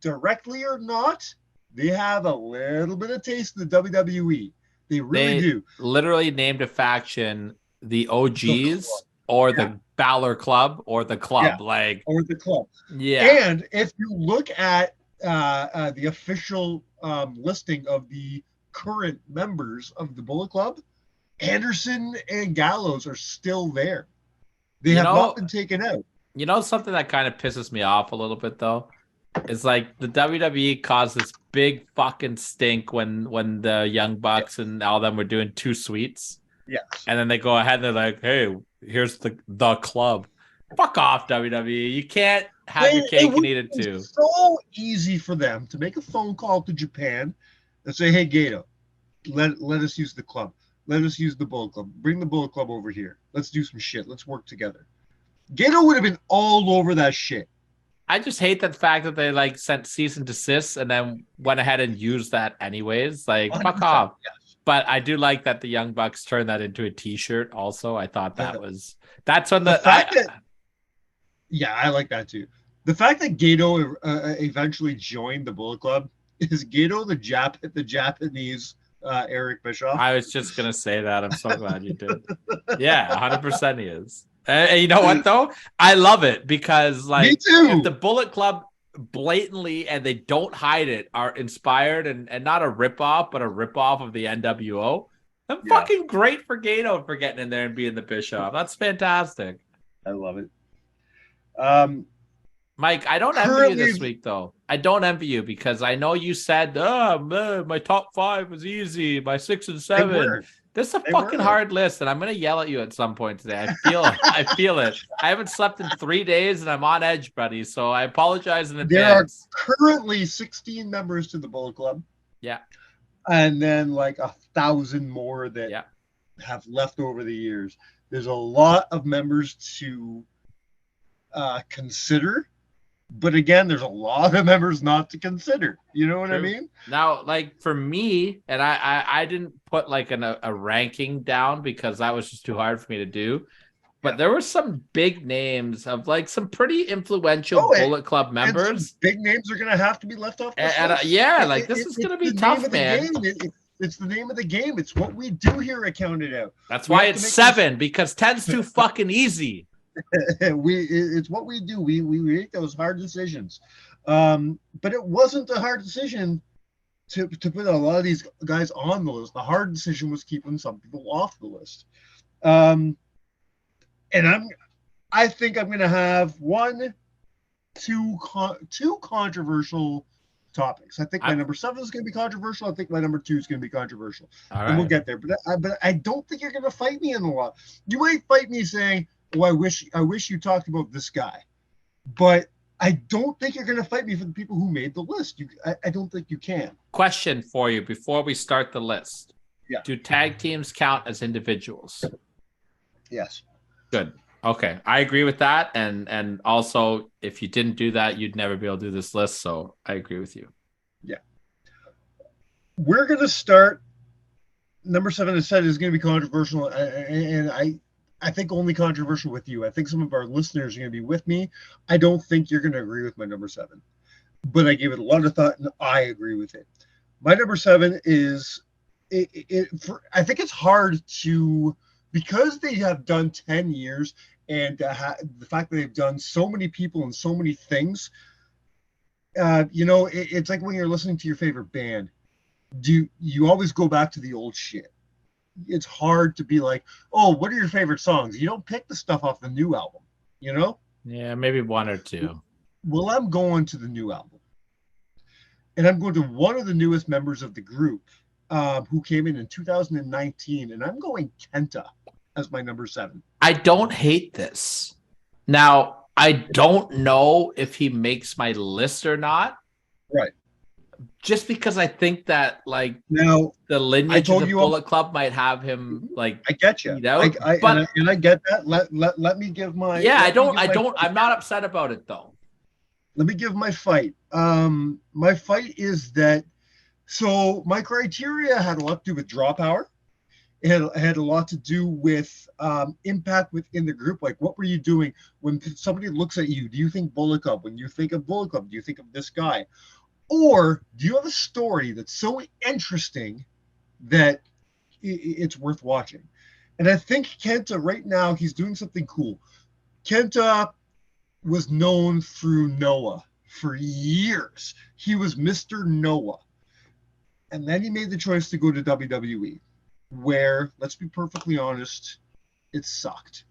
directly or not, they have a little bit of taste of the WWE. They really do. Literally named a faction the OGs or the Balor Club or the Club. Or the Club. Yeah. And if you look at the official listing of the current members of the Bullet Club, Anderson and Gallows are still there. They have not been taken out. You know something that kind of pisses me off a little bit though? Is like the WWE caused this big fucking stink when the Young Bucks and all them were doing 2 Sweets. Yes. And then they go ahead and they're like, hey, here's the club. Fuck off, WWE. You can't have your cake and eat it too. It's so easy for them to make a phone call to Japan and say, hey, Gato, let us use the club. Let us use the Bullet Club. Bring the Bullet Club over here. Let's do some shit. Let's work together. Gato would have been all over that shit. I just hate the fact that they like sent cease and desist and then went ahead and used that anyways. Like, fuck off. Yes. But I do like that the Young Bucks turned that into a T-shirt also. I thought that's when I like that too. The fact that Gato eventually joined the Bullet Club is Gato the Japanese Eric Bischoff. I was just gonna say that. I'm so glad you did. Yeah, 100% he is. And you know what though? I love it because like if the Bullet Club blatantly and they don't hide it are inspired and not a ripoff, but a ripoff of the NWO, I'm Yeah. fucking great for Gato for getting in there and being the Bischoff. That's fantastic. I love it. Mike, I don't envy you this week, though. I don't envy you because I know you said, oh, man, my top 5 was easy, my 6 and 7. This is a fucking hard list, and I'm going to yell at you at some point today. I feel it. I haven't slept in 3 days, and I'm on edge, buddy, so I apologize in advance. There are currently 16 members to the Bullet Club. Yeah. And then like 1,000 more that have left over the years. There's a lot of members to consider. But again, there's a lot of members not to consider. You know what I mean? Now, like for me, and I didn't put like a ranking down because that was just too hard for me to do. But there were some big names of like some pretty influential Bullet Club members. Big names are going to have to be left off. This is going to be tough, man. It's the name of the game. It's what we do here at Count It Out. That's why it's 7 because 10's too fucking easy. It's what we do. We make those hard decisions, but it wasn't a hard decision to put a lot of these guys on the list. The hard decision was keeping some people off the list, and I think I'm going to have two controversial topics. I think my number 7 is going to be controversial. I think my number 2 is going to be controversial, and we'll get there. But I don't think you're going to fight me in a lot. You might fight me saying, "Oh, I wish you talked about this guy," but I don't think you're going to fight me for the people who made the list. I don't think you can. Question for you before we start the list. Yeah. Do tag teams count as individuals? Yes. Good. Okay. I agree with that. And also, if you didn't do that, you'd never be able to do this list. So I agree with you. Yeah. We're going to start. Number 7 is said is going to be controversial. And I think only controversial with you. I think some of our listeners are going to be with me. I don't think you're going to agree with my number 7, but I gave it a lot of thought and I agree with it. My number 7 is I think it's hard to, because they have done 10 years and the fact that they've done so many people and so many things, it's like when you're listening to your favorite band, you always go back to the old shit. It's hard to be like, oh, what are your favorite songs? You don't pick the stuff off the new album, you know? Yeah, maybe 1 or 2. Well, I'm going to the new album. And I'm going to one of the newest members of the group who came in 2019. And I'm going Kenta as my number 7. I don't hate this. Now, I don't know if he makes my list or not. Right. Just because I think that like now the lineage of the Bullet Club might have him like I get you. And I get that. Let me give my I'm not upset about it though. Let me give my fight. My fight is that so my criteria had a lot to do with draw power. It had a lot to do with impact within the group. Like, what were you doing when somebody looks at you? Do you think Bullet Club? When you think of Bullet Club, do you think of this guy? Or do you have a story that's so interesting that it's worth watching? And I think Kenta right now, he's doing something cool. Kenta was known through Noah for years. He was Mr. Noah. And then he made the choice to go to WWE, where, let's be perfectly honest, it sucked.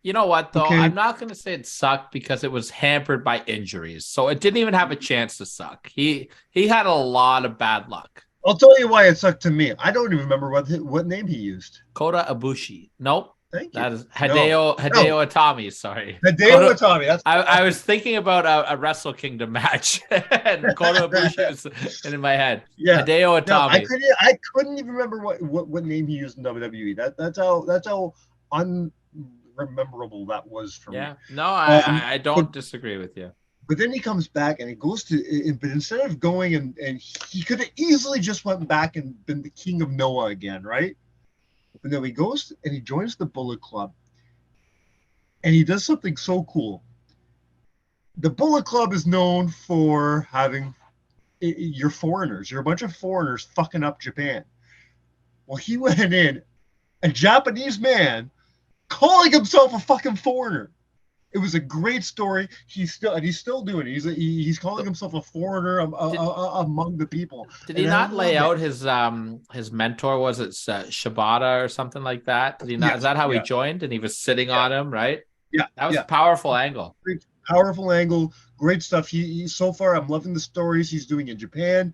You know what, though? Okay. I'm not going to say it sucked because it was hampered by injuries. So it didn't even have a chance to suck. He had a lot of bad luck. I'll tell you why it sucked to me. I don't even remember what name he used. Kota Ibushi. Nope. Thank you. That is Hideo Itami. Sorry. Hideo Itami. That's I was thinking about a Wrestle Kingdom match, and Kota Ibushi was in my head. Yeah. Hideo Itami. No, I couldn't even remember what name he used in WWE. That's how unrememberable that was for me. Yeah. No, I don't disagree with you. But then he comes back and he goes to, but instead of going and he could have easily just went back and been the king of Noah again, right? But then he goes and he joins the Bullet Club and he does something so cool. The Bullet Club is known for having you're foreigners. You're a bunch of foreigners fucking up Japan. Well, he went in, a Japanese man calling himself a fucking foreigner. It was a great story. He's still doing it. He's calling himself a foreigner among the people. Did he not lay out his mentor? Was it Shibata or something like that? Did he not? Yes, Is that how he yeah. joined? And he was sitting on him, right? Yeah, That was yeah. a powerful angle. Great, powerful angle, great stuff. He so far, I'm loving the stories he's doing in Japan.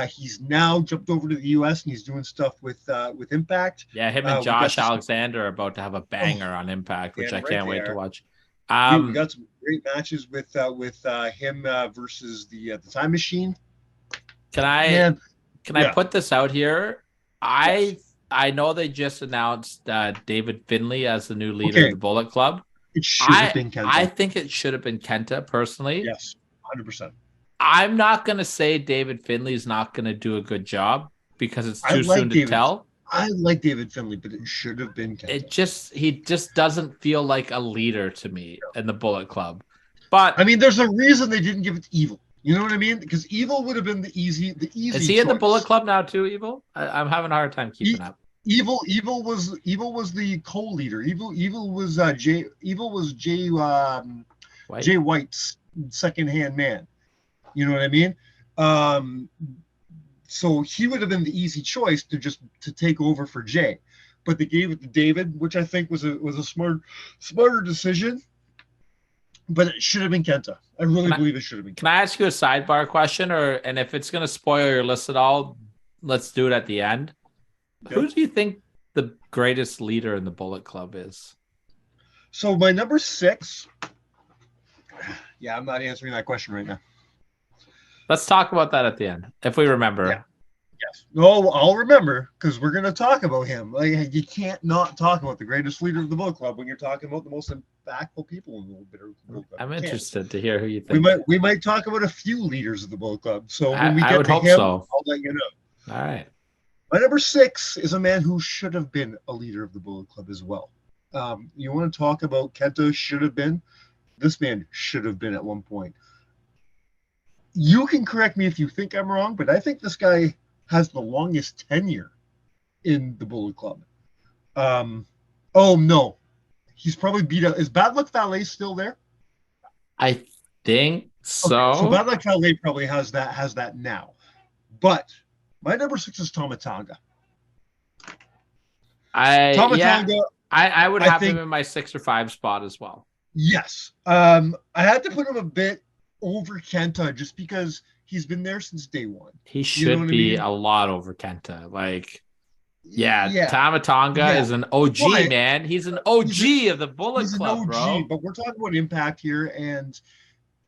He's now jumped over to the U.S. and he's doing stuff with Impact. Yeah, him and Josh Alexander are about to have a banger on Impact, which I can't wait to watch. We got some great matches with him versus the Time Machine. Can I put this out here? I know they just announced David Finlay as the new leader of the Bullet Club. It should have been Kenta. I think it should have been Kenta, personally. Yes, 100%. I'm not going to say David Finlay's not going to do a good job because it's too soon to tell. I like David Finlay, but it should have been Kenta. He just doesn't feel like a leader to me in the Bullet Club. But I mean, there's a reason they didn't give it to Evil. You know what I mean? Because Evil would have been the easy. Is he in the Bullet Club now too? Evil? I'm having a hard time keeping up. Evil was the co-leader. Evil was Jay White's second-hand man. You know what I mean? So he would have been the easy choice to take over for Jay, but they gave it to David, which I think was a smarter decision. But it should have been Kenta. I really believe it should have been Kenta. Can I ask you a sidebar question, and if it's going to spoil your list at all, let's do it at the end. Okay. Who do you think the greatest leader in the Bullet Club is? So my number 6. Yeah, I'm not answering that question right now. Let's talk about that at the end, if we remember. Yeah. Yes. No, I'll remember, because we're going to talk about him. Like, you can't not talk about the greatest leader of the Bullet Club when you're talking about the most impactful people in the Bullet Club. I'm interested to hear who you think. We might talk about a few leaders of the Bullet Club. So when we I get would to hope him, so. I'll let you know. All right. My number 6 is a man who should have been a leader of the Bullet Club as well. You want to talk about Kenta should have been? This man should have been at one point. You can correct me if you think I'm wrong, but I think this guy has the longest tenure in the Bullet Club. Oh no, he's probably beat out. Is Bad Luck Fale still there? I think so. Okay, so Bad Luck Fale probably has that now. But my number 6 is Tama Tonga. I would have him in my 6 or 5 spot as well. Yes. I had to put him a bit over Kenta just because he's been there since day one. He should be a lot over Kenta. Like, Tama Tonga is an OG, man. He's an OG of the Bullet Club, bro. But we're talking about impact here and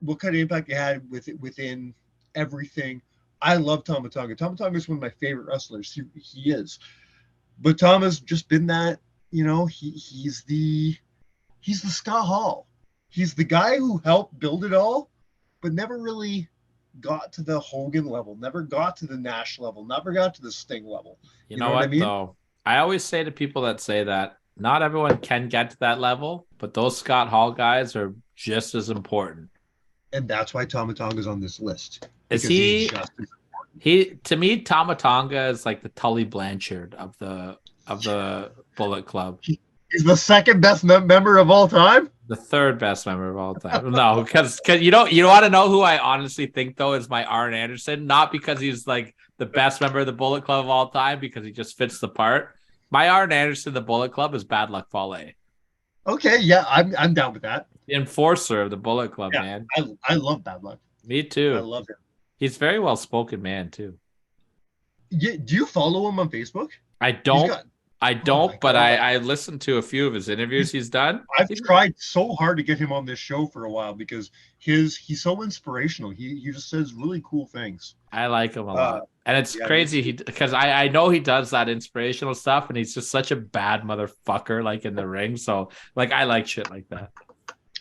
what kind of impact he had within everything. I love Tama Tonga. Tama Tonga is one of my favorite wrestlers. He is. But Tama's just been that, he's the Scott Hall. He's the guy who helped build it all, but never really got to the Hogan level, never got to the Nash level, never got to the Sting level. You know what I mean? Though? I always say to people that say that not everyone can get to that level, but those Scott Hall guys are just as important. And that's why Tama Tonga's on this list. Is he to me, Tama Tonga is like the Tully Blanchard of the Bullet Club. He's the second best member of all time? The third best member of all time. No, because you want to know who I honestly think though is my Arn Anderson, not because he's like the best member of the Bullet Club of all time, because he just fits the part. My Arn Anderson, the Bullet Club, is Bad Luck Fale. Okay, yeah, I'm down with that. The enforcer of the Bullet Club, man. I love Bad Luck. Me too. I love him. He's very well spoken man too. Yeah, do you follow him on Facebook? I don't. But I listened to a few of his interviews he's done. I've tried so hard to get him on this show for a while because he's so inspirational. He just says really cool things. I like him a lot. And it's crazy because I know he does that inspirational stuff and he's just such a bad motherfucker like in the ring. So like I like shit like that.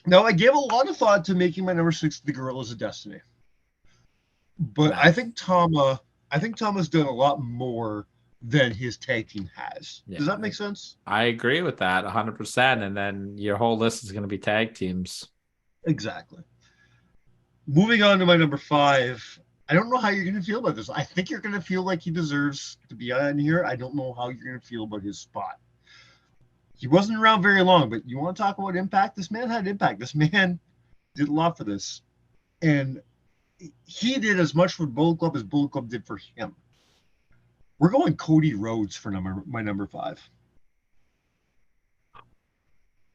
Now I gave a lot of thought to making my number 6 the Gorillas of Destiny. But I think Tama's done a lot more than his tag team has. Does that make sense? I agree with that 100%. And then your whole list is going to be tag teams. Exactly. Moving on to my number 5. I don't know how you're going to feel about this. I think you're going to feel like he deserves to be on here. I don't know how you're going to feel about his spot. He wasn't around very long, but you want to talk about impact? This man had impact. This man did a lot for this. And he did as much for Bullet Club as Bullet Club did for him. We're going Cody Rhodes for my number 5.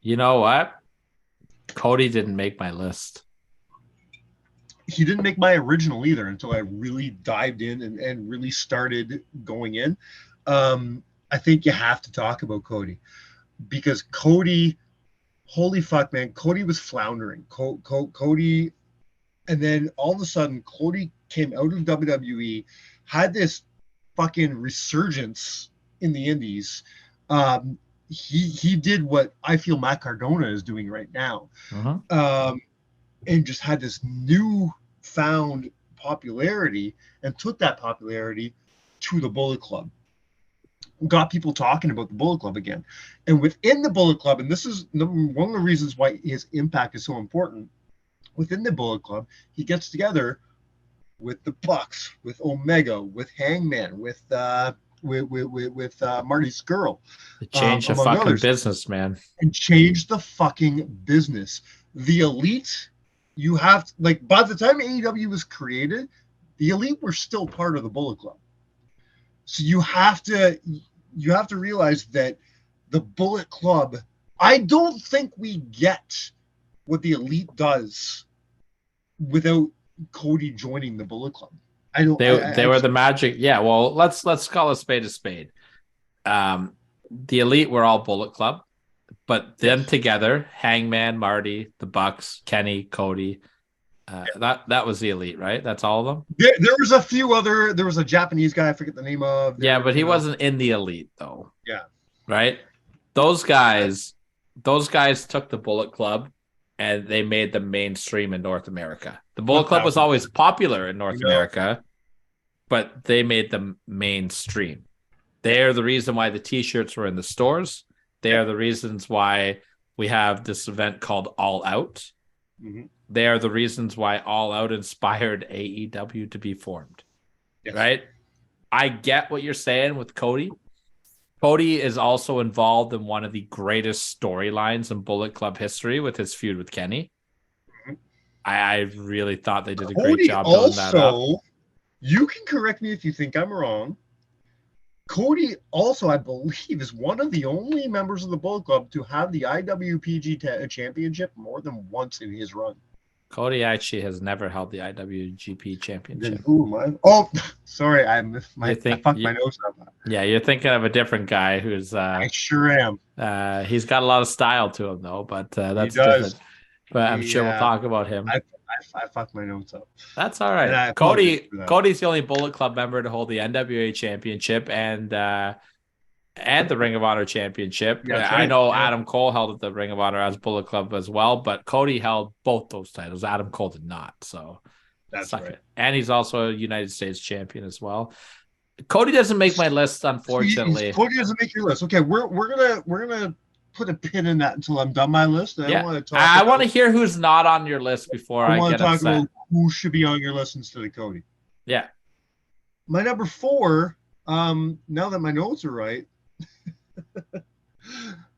You know what? Cody didn't make my list. He didn't make my original either until I really dived in and really started going in. I think you have to talk about Cody because Cody, holy fuck, man, Cody was floundering. Cody, and then all of a sudden, Cody came out of WWE, had this fucking resurgence in the Indies. He did what I feel Matt Cardona is doing right now. And just had this newfound popularity and took that popularity to the Bullet Club. Got people talking about the Bullet Club again. And within the Bullet Club, and this is one of the reasons why his impact is so important, within the Bullet Club, he gets together with the Bucks, with Omega, with Hangman, with Marty Skrull. It changed the fucking business, man. And changed the fucking business. The Elite, you have like by the time AEW was created, the Elite were still part of the Bullet Club. So you have to realize that the Bullet Club, I don't think we get what the Elite does without Cody joining the Bullet Club. I don't. They were the magic. Yeah. Well, let's call a spade a spade. The Elite were all Bullet Club, but them together, Hangman, Marty, the Bucks, Kenny, Cody. That was the Elite, right? That's all of them. There was a few other. There was a Japanese guy. I forget the name of. Yeah, but he wasn't in the Elite though. Yeah. Right. Those guys took the Bullet Club and they made them mainstream in North America. The Bullet Club was always popular in North America, but they made them mainstream. They're the reason why the T-shirts were in the stores. They are the reasons why we have this event called All Out. Mm-hmm. They are the reasons why All Out inspired AEW to be formed. Yes. Right? I get what you're saying with Cody. Cody is also involved in one of the greatest storylines in Bullet Club history with his feud with Kenny. Mm-hmm. I really thought they did a great job building that up. You can correct me if you think I'm wrong. Cody also, I believe, is one of the only members of the Bullet Club to have the IWPG championship more than once in his run. Cody actually has never held the IWGP championship. Then who am I? Oh, sorry, I fucked my nose up. Yeah, you're thinking of a different guy who's. I sure am. He's got a lot of style to him, though, but that's different. But I'm sure we'll talk about him. I fucked my notes up. That's all right. Cody's the only Bullet Club member to hold the NWA championship and the Ring of Honor championship. Yeah, right. I know Adam Cole held the Ring of Honor as Bullet Club as well, but Cody held both those titles. Adam Cole did not. So that's right. It. And he's also a United States champion as well. Cody doesn't make my list, unfortunately. Cody doesn't make your list. Okay, we're gonna put a pin in that until I'm done my list. I want to hear who's not on your list before I get upset. About who should be on your list instead of Cody. Yeah. My number 4, now that my notes are right,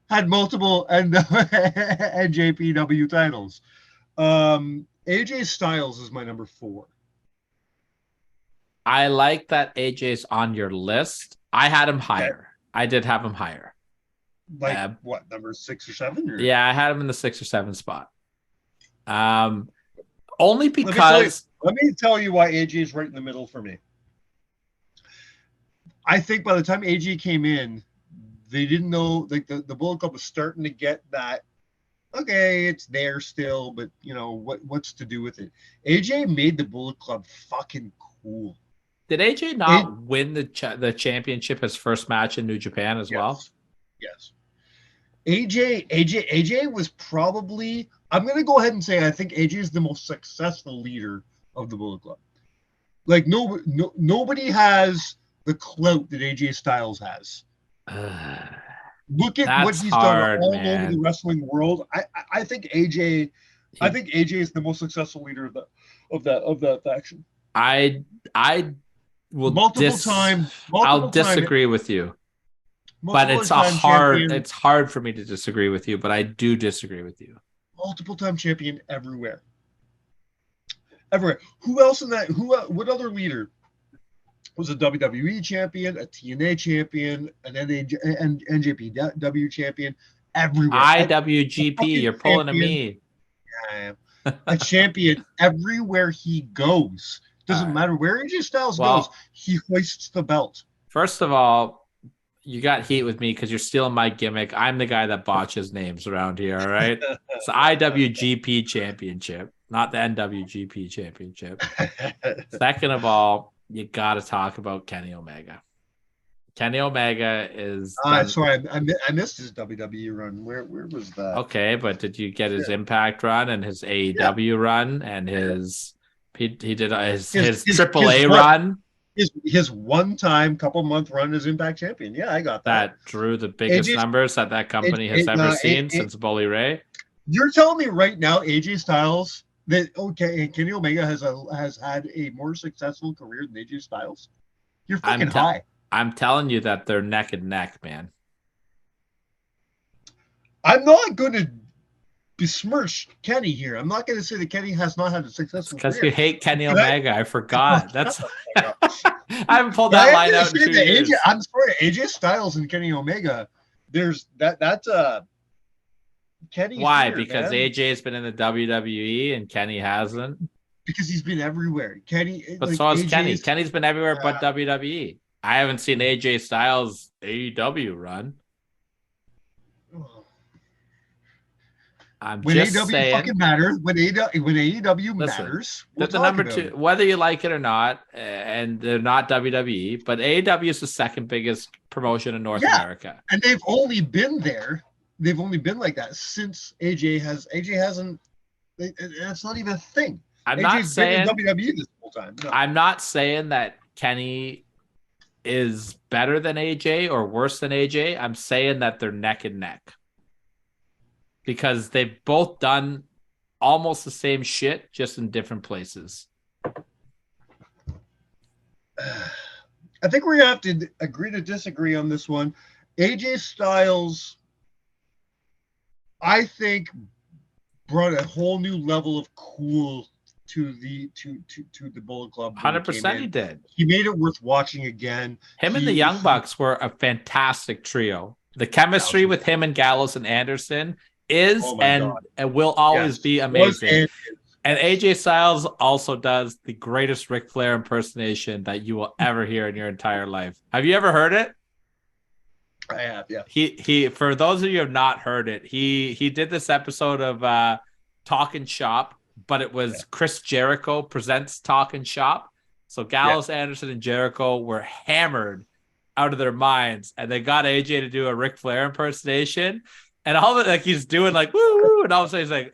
had multiple NJPW titles. AJ Styles is my number 4. I like that AJ's on your list. I had him higher. Okay. I did have him higher. Like what, number 6 or 7? Or? Yeah, I had him in the 6 or 7 spot. Only because let me tell you why AJ is right in the middle for me. I think by the time AJ came in, they didn't know, like the Bullet Club was starting to get that. Okay, it's there still, but you know what's to do with it. AJ made the Bullet Club fucking cool. Did AJ not win the championship his first match in New Japan as well? Yes. AJ was probably, I'm going to go ahead and say, I think AJ is the most successful leader of the Bullet Club. Like nobody has the clout that AJ Styles has. Look at what he's done all over the wrestling world. I think AJ is the most successful leader of that faction. I will multiple times. I'll disagree with you. But it's champion, it's hard for me to disagree with you, but I do disagree with you. multiple time champion everywhere. Everywhere. Who else in that? What other leader was a WWE champion, a TNA champion, an NJPW champion? Everywhere. IWGP, you're pulling at me. A champion everywhere he goes. Doesn't matter where AJ Styles goes, he hoists the belt. First of all, you got heat with me because you're stealing my gimmick. I'm the guy that botches names around here, all right? It's the IWGP Championship, not the NWGP Championship. Second of all, you got to talk about Kenny Omega. Kenny Omega is. Sorry, I missed his WWE run. Where was that? Okay, but did you get his Impact run and his AEW run and his? He did his AAA run. His one-time couple-month run as Impact champion. Yeah, I got that. That drew the biggest numbers that company has ever seen since Bully Ray. You're telling me right now, AJ Styles, and Kenny Omega has had a more successful career than AJ Styles? You're fucking high. I'm telling you that they're neck and neck, man. I'm not going to besmirch Kenny here. I'm not going to say that Kenny has not had a successful career. Because you hate Kenny Omega. I forgot. That's I haven't pulled that line out in 2 years. I'm sorry, AJ Styles and Kenny Omega. There's that's Kenny. Why? Because AJ's been in the WWE and Kenny hasn't. Because he's been everywhere. Kenny, but so has Kenny. Kenny's been everywhere but WWE. I haven't seen AJ Styles AEW run. I'm when just AEW saying, fucking matters, when AEW matters, we'll the number two, whether you like it or not, and they're not WWE, but AEW is the second biggest promotion in North America, and they've only been there. They've only been like that since AJ hasn't. That's not even a thing. I'm not saying WWE this whole time. No. I'm not saying that Kenny is better than AJ or worse than AJ. I'm saying that they're neck and neck. Because they've both done almost the same shit, just in different places. I think we're going to have to agree to disagree on this one. AJ Styles, I think, brought a whole new level of cool to the Bullet Club. 100% he did. He made it worth watching again. Him and the Young Bucks were a fantastic trio. The chemistry with him and Gallows and Anderson is and will always be amazing. And AJ Styles also does the greatest Ric Flair impersonation that you will ever hear in your entire life. Have you ever heard it? I have, yeah. He for those of you who have not heard it, he did this episode of Talkin' Shop, but it was Chris Jericho presents Talkin' Shop. So Gallows, Anderson, and Jericho were hammered out of their minds, and they got AJ to do a Ric Flair impersonation. And all of it, like he's doing like woo woo, and all of a sudden he's like,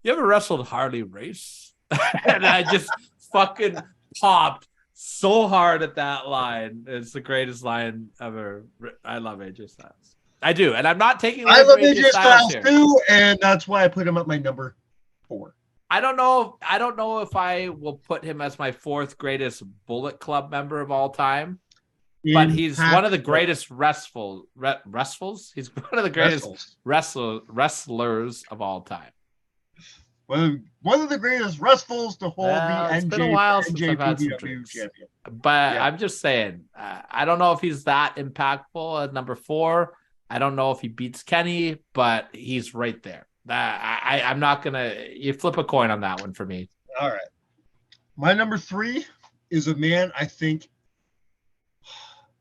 you ever wrestled Harley Race? And I just fucking popped so hard at that line. It's the greatest line ever. I love AJ Styles. I do, and I'm not taking. I love AJ Styles too, and that's why I put him at my number 4. I don't know if I will put him as my 4th greatest Bullet Club member of all time. But he's one of the greatest wrestlers. He's one of the greatest wrestlers of all time. Well, one of the greatest wrestlers to hold the it's been a while since I've had some drinks. Champion. But I'm just saying, I don't know if he's that impactful at number 4. I don't know if he beats Kenny, but he's right there. I'm not gonna. You flip a coin on that one for me. All right, my number 3 is a man I think.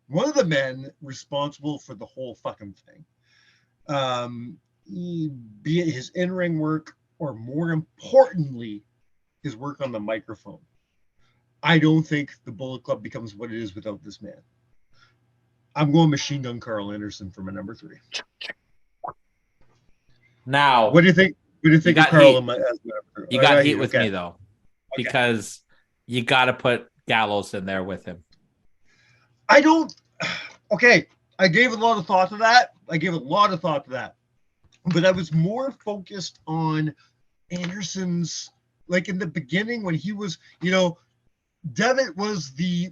One of the men responsible for the whole fucking thing, be it his in-ring work or more importantly, his work on the microphone. I don't think the Bullet Club becomes what it is without this man. I'm going Machine Gun Carl Anderson for my number 3. Now, what do you think? What do you think of Carl? You got heat with me though, because you got to put Gallows in there with him. I don't. Okay, I gave a lot of thought to that. But I was more focused on Anderson's, like in the beginning when he was, Devitt was the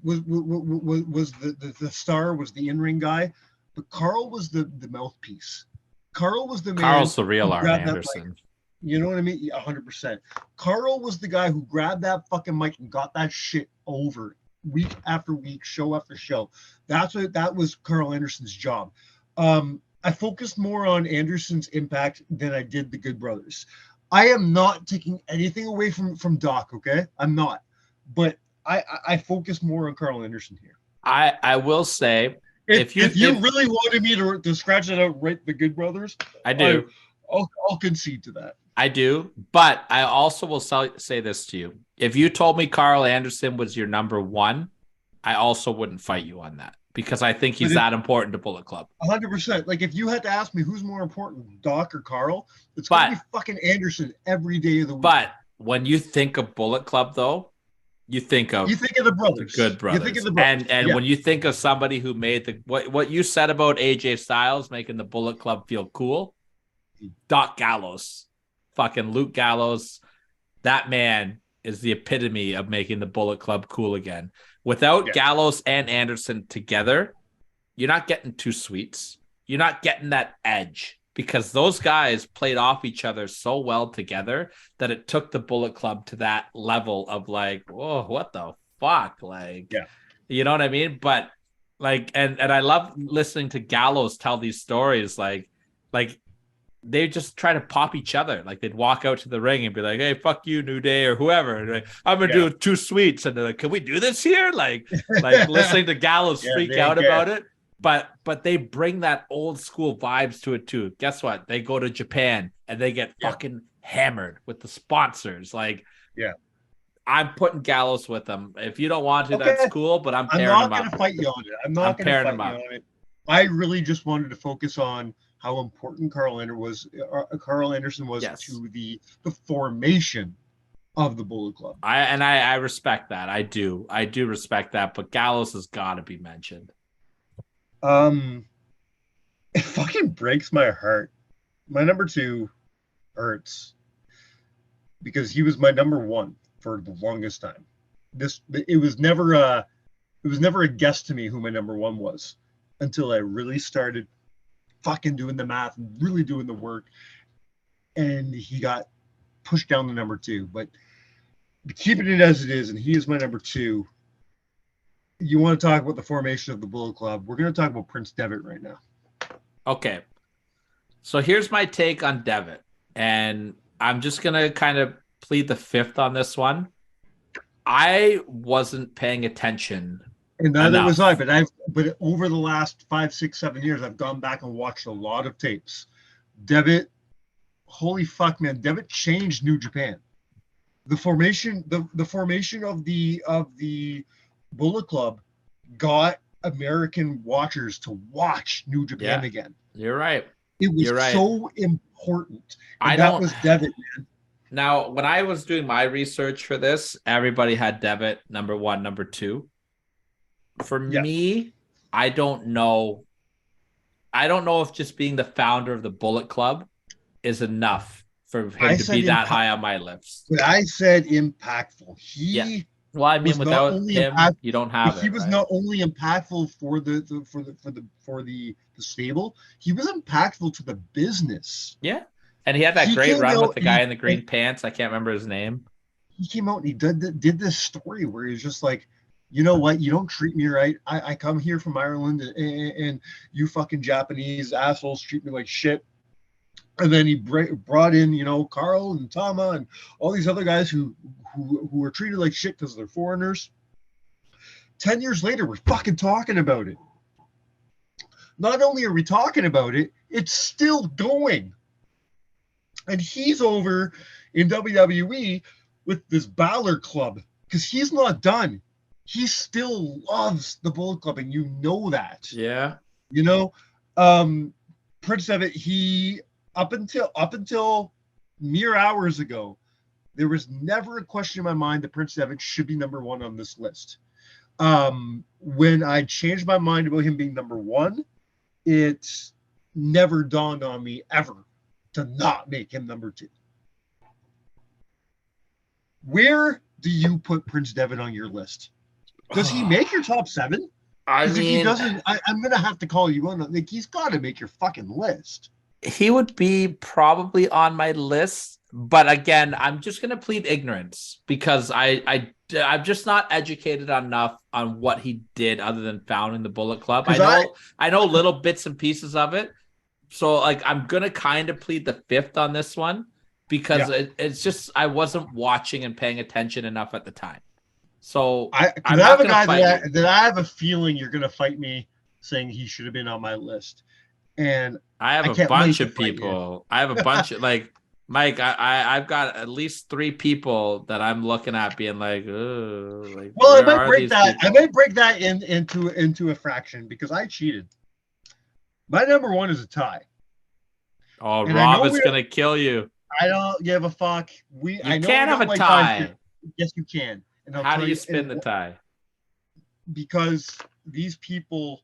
star, was the in-ring guy. but Carl was the mouthpiece. Carl was the man. Carl's the real who Arn grabbed that Anderson. mic. You know what I mean? 100%. Carl was the guy who grabbed that fucking mic and got that shit over week after week, show after show. That was Carl Anderson's job. I focused more on Anderson's impact than I did the Good Brothers. I am not taking anything away from Doc, okay? I'm not. But I focus more on Carl Anderson here. I will say, if you really wanted me to scratch it out, write the Good Brothers, I do. I'll concede to that. I do, but I also will say this to you. If you told me Carl Anderson was your number one, I also wouldn't fight you on that because I think he's that important to Bullet Club. 100%. Like if you had to ask me who's more important, Doc or Carl, it's going to be fucking Anderson every day of the week. But when you think of Bullet Club, though, you think of the brothers, the Good Brothers, you think of the brothers. and when you think of somebody who made what you said about AJ Styles making the Bullet Club feel cool, Doc Gallows. Fucking Luke Gallows, that man is the epitome of making the Bullet Club cool again. Without Gallows and Anderson together, you're not getting two sweets. You're not getting that edge because those guys played off each other so well together that it took the Bullet Club to that level of like, whoa, what the fuck? Like, you know what I mean? But like, and I love listening to Gallows tell these stories like, they just try to pop each other. Like they'd walk out to the ring and be like, "Hey, fuck you, New Day," or whoever. Like, I'm gonna do two sweets, and they're like, "Can we do this here?" Like listening to Gallows freak out about it. But they bring that old school vibes to it too. Guess what? They go to Japan and they get fucking hammered with the sponsors. Like, I'm putting Gallows with them. If you don't want to, that's cool. But I'm pairing them up. I'm not gonna fight you on it. I'm not gonna fight you on it. I really just wanted to focus on how important Carl Anderson was to the formation of the Bullet Club. I respect that. I do respect that. But Gallows has got to be mentioned. It fucking breaks my heart. My number two hurts because he was my number one for the longest time. It was never a guess to me who my number one was until I really started fucking doing the math and really doing the work, and he got pushed down to number two. But keeping it as it is, and he is my number two. You want to talk about the formation of the Bullet Club? We're going to talk about Prince Devitt right now. Okay, so here's my take on Devitt, and I'm just going to kind of plead the fifth on this one. I wasn't paying attention. And neither was I, but over the last 5, 6, 7 years, I've gone back and watched a lot of tapes. Devitt, holy fuck, man! Devitt changed New Japan. The formation, the formation of the Bullet Club got American watchers to watch New Japan again. You're right. It was so important. And that was Devitt, man. Now, when I was doing my research for this, everybody had Devitt number one, number two. For me, I don't know if just being the founder of the Bullet Club is enough for him to be that high on my list. But I said impactful. Well, I mean, without him, you don't have it. He was not only impactful for the stable, he was impactful to the business. Yeah, and he had that great run with the guy in the green pants. I can't remember his name. He came out and he did this story where he's just like, you know what? You don't treat me right. I come here from Ireland and you fucking Japanese assholes treat me like shit. And then he brought in, Carl and Tama and all these other guys who were treated like shit because they're foreigners. 10 years later, we're fucking talking about it. Not only are we talking about it, it's still going. And he's over in WWE with this Balor Club because he's not done. He still loves the Bullet Club, and you know that. Yeah. Prince Devitt, he up until mere hours ago, there was never a question in my mind that Prince Devitt should be number one on this list. When I changed my mind about him being number one, it never dawned on me ever to not make him number two. Where do you put Prince Devitt on your list? Does he make your top 7? I Because if he mean, doesn't, I'm gonna have to call you on. Like, he's got to make your fucking list. he would be probably on my list, but again, I'm just gonna plead ignorance because I'm just not educated enough on what he did other than founding the Bullet Club. Because I know little bits and pieces of it, so like I'm gonna kind of plead the fifth on this one because it's just I wasn't watching and paying attention enough at the time. So I I'm have not a guy gonna fight you. that I have a feeling you're gonna fight me, saying he should have been on my list, and I have I a can't wait bunch to of fight you. people. I have a bunch of like Mike. I've got at least 3 people that I'm looking at, being like, oh, like Well, I where might are break these that. I people? might break that into a fraction because I cheated. My number one is a tie, Oh, and I Rob know is gonna kill you. I don't give a fuck. I You know can't we have don't a like ties here. tie. Yes, you can, and I'll How tell do you you. spin the tie? Because these people,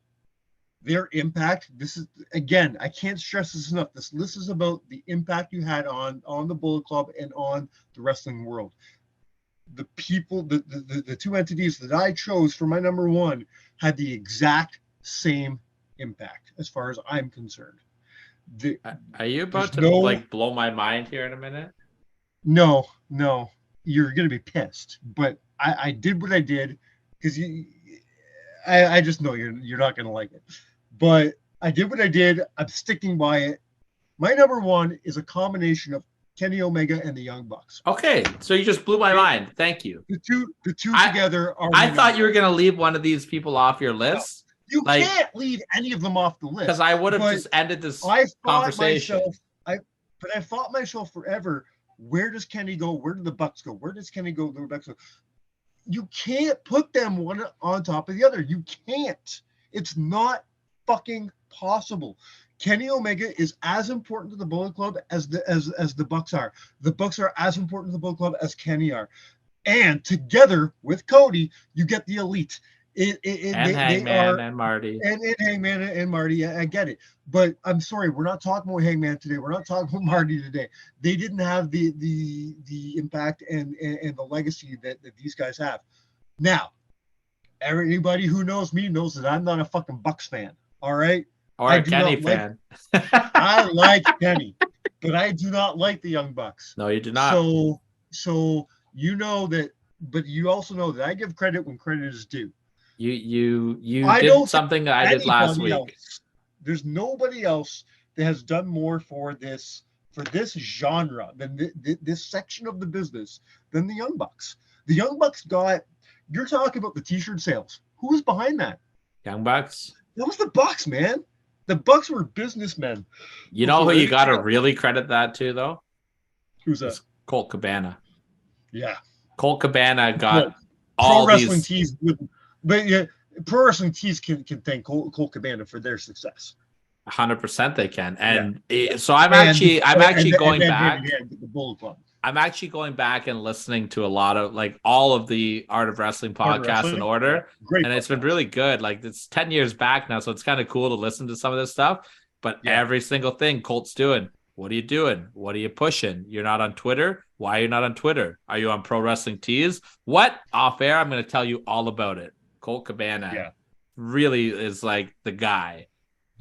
their impact. This is, again, I can't stress this enough. This list is about the impact you had on the Bullet Club and on the wrestling world. The people, the two entities that I chose for my number one had the exact same impact as far as I'm concerned. Are you about There's to no, like blow my mind here in a minute? no, you're gonna be pissed. But I did what I did because I just know you're not gonna like it. But I did what I did. I'm sticking by it. My number one is a combination of Kenny Omega and the Young Bucks. Okay, so you just blew my mind. Thank you. The two I- together are. I thought you were gonna leave one of these people off your list. You like, can't leave any of them off the list because I would have but just ended this I fought conversation. myself. I fought myself forever. Where does Kenny go? Where do the Bucks go? Where does Kenny go? Where do the Bucks go? You can't put them one on top of the other. You can't. It's not fucking possible. Kenny Omega is as important to the Bullet Club as the Bucks are. The Bucks are as important to the Bullet Club as Kenny are. And together with Cody, you get the Elite. Hangman and Marty. And Hangman and Marty, I get it. But I'm sorry, we're not talking about Hangman today. We're not talking about Marty today. They didn't have the impact and the legacy that these guys have. Now, anybody who knows me knows that I'm not a fucking Bucks fan. All right? Or a Kenny fan. I like Kenny, but I do not like the Young Bucks. No, you do not. So you know that, but you also know that I give credit when credit is due. You did something that I did last week. Else, there's nobody else that has done more for this genre than this section of the business than the Young Bucks. The Young Bucks you're talking about the t-shirt sales. Who was behind that? Young Bucks? That was the Bucks, man. The Bucks were businessmen. You know who you got to really credit that to, though? Who's that? It's Colt Cabana. Yeah. Colt Cabana got all Pro Wrestling Tees. But yeah, Pro Wrestling Tees can thank Colt Cabana for their success. 100% they can. And so I'm actually going back. The Bullet Club. I'm actually going back and listening to a lot of like all of the Art of Wrestling podcasts in order. Great. And it's been really good. Like it's 10 years back now. So it's kind of cool to listen to some of this stuff. But every single thing Colt's doing. What are you doing? What are you pushing? You're not on Twitter? Why are you not on Twitter? Are you on Pro Wrestling Tees? What? Off air, I'm going to tell you all about it. Colt Cabana really is like the guy.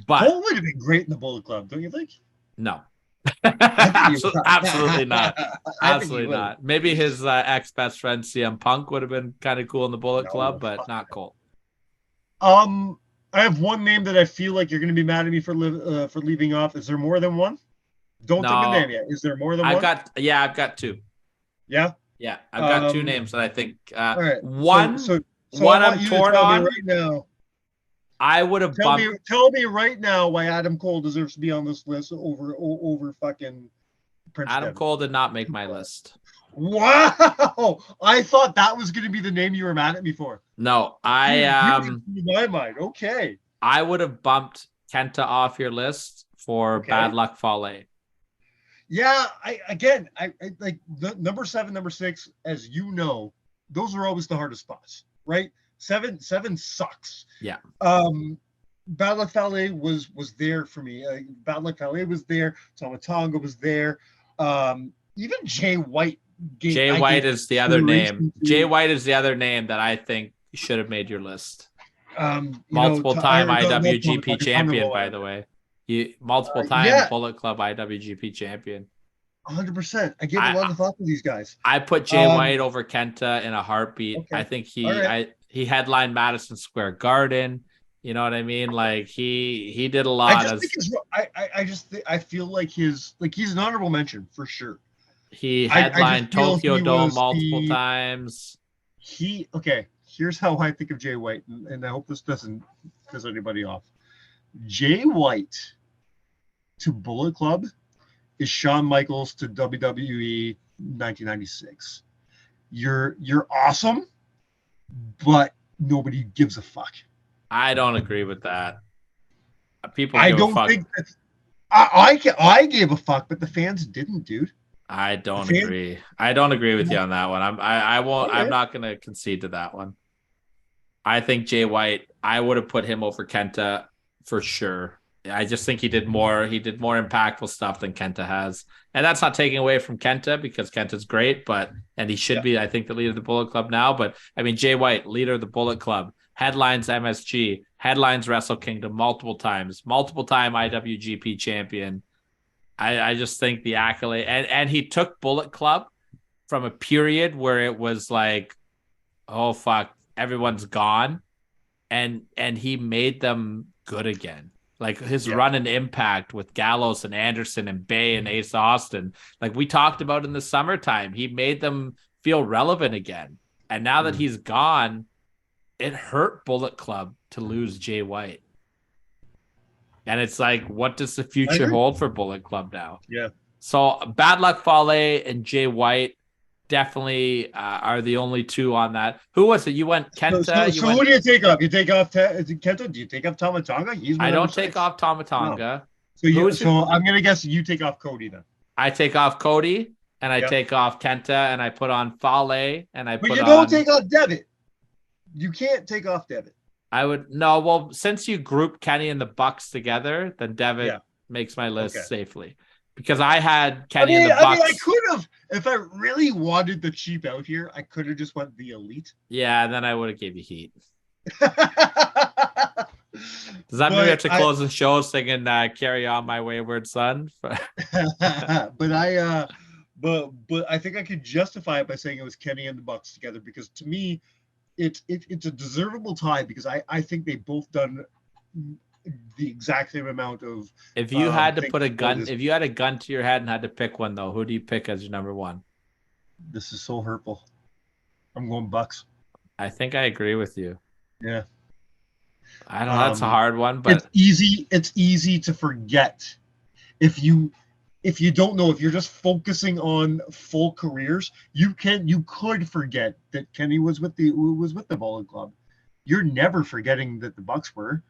But Colt would have been great in the Bullet Club, don't you think? No. Absolutely not. Absolutely not. Maybe his ex-best friend CM Punk would have been kind of cool in the Bullet Club, but not Colt. I have one name that I feel like you're going to be mad at me for leaving off. Is there more than one? Don't take a name yet. Is there more than one? I've got 2. Yeah? Yeah, I've got 2 names that I think all right. one So one I I'm torn on right now. I would have tell me right now why Adam Cole deserves to be on this list over fucking Prince Adam Devin. Cole did not make my list. Wow, I thought that was going to be the name you were mad at me for. No, in my mind. Okay, I would have bumped Kenta off your list for Bad Luck Fale. Yeah, I like the number 7, number 6, as you know, those are always the hardest spots, right? 7 sucks. Yeah. Bad Luck Fale was there for me. Bad Luck Fale was there. Tama Tonga was there. Even Jay White. Jay White is the other name. Jay White is the other name that I think should have made your list. multiple time IWGP Tomahawk, champion, by the way. Multiple time yeah. Bullet Club IWGP champion. 100%. I gave a lot of thought to these guys. I put Jay White over Kenta in a heartbeat. Okay. I think All he headlined Madison Square Garden. You know what I mean? Like he did a lot. I feel like he's an honorable mention for sure. He headlined Tokyo Dome multiple times. Here's how I think of Jay White, and I hope this doesn't piss anybody off. Jay White to Bullet Club is Shawn Michaels to WWE 1996. You're awesome, but nobody gives a fuck. I don't agree with that. People I give don't a fuck. think that I gave a fuck, but the fans didn't, dude. I don't agree. I don't agree with you on that one. I won't. Okay. I'm not going to concede to that one. I think Jay White. I would have put him over Kenta for sure. I just think he did more. He did more impactful stuff than Kenta has, and that's not taking away from Kenta because Kenta's great, and he should be. I think the leader of the Bullet Club now. But I mean, Jay White, leader of the Bullet Club, headlines MSG, headlines Wrestle Kingdom multiple time IWGP champion. I just think the accolade and he took Bullet Club from a period where it was like, oh fuck, everyone's gone, and he made them good again. Like his run and Impact with Gallows and Anderson and Bay and Ace Austin, like we talked about in the summertime, he made them feel relevant again. And now that he's gone, it hurt Bullet Club to lose Jay White. And it's like, what does the future hold for Bullet Club now? Yeah. So Bad Luck Fale and Jay White definitely are the only two on that. Who was it? You went Kenta. So who do you take off? You take off Kenta? Do you take off Tama Tonga? I don't take off Tama Tonga. No. So I'm gonna guess you take off Cody then. I take off Cody and I take off Kenta and I put on Fale and I put on. But you don't take off Devitt. You can't take off Devitt. I would no. Well, since you group Kenny and the Bucks together, then Devitt makes my list safely. Because I had Kenny and the Bucks. I could have, if I really wanted the cheap out here, I could have just went the Elite. Yeah, and then I would have gave you heat. Does that mean we have to close the show singing "Carry On My Wayward Son"? But I think I could justify it by saying it was Kenny and the Bucks together because to me, it's a deservable tie because I think they both done the exact same amount of. If you had to put a gun, if you had a gun to your head and had to pick one though, who do you pick as your number one? This is so hurtful. I'm going Bucks. I think I agree with you. Yeah. I don't know. That's a hard one, but it's easy to forget if you don't know, if you're just focusing on full careers, you could forget that Kenny was with the Bullet Club. You're never forgetting that the Bucks were.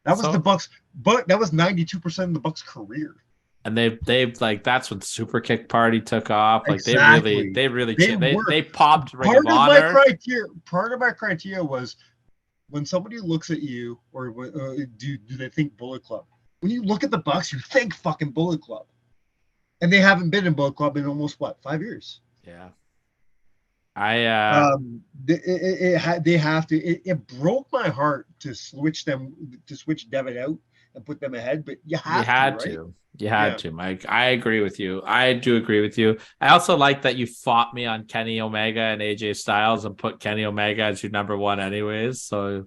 That was the Bucks, but that was 92% of the Bucks' career. And they've like that's when Super Kick Party took off. Like Exactly. they popped Ring of Honor. Part of my criteria was when somebody looks at you, or do they think Bullet Club? When you look at the Bucks, you think fucking Bullet Club, and they haven't been in Bullet Club in almost 5 years. Yeah. They have to. It broke my heart to switch Devin out and put them ahead, but you had to. You had to, Mike. I agree with you. I do agree with you. I also like that you fought me on Kenny Omega and AJ Styles and put Kenny Omega as your number one, anyways. So,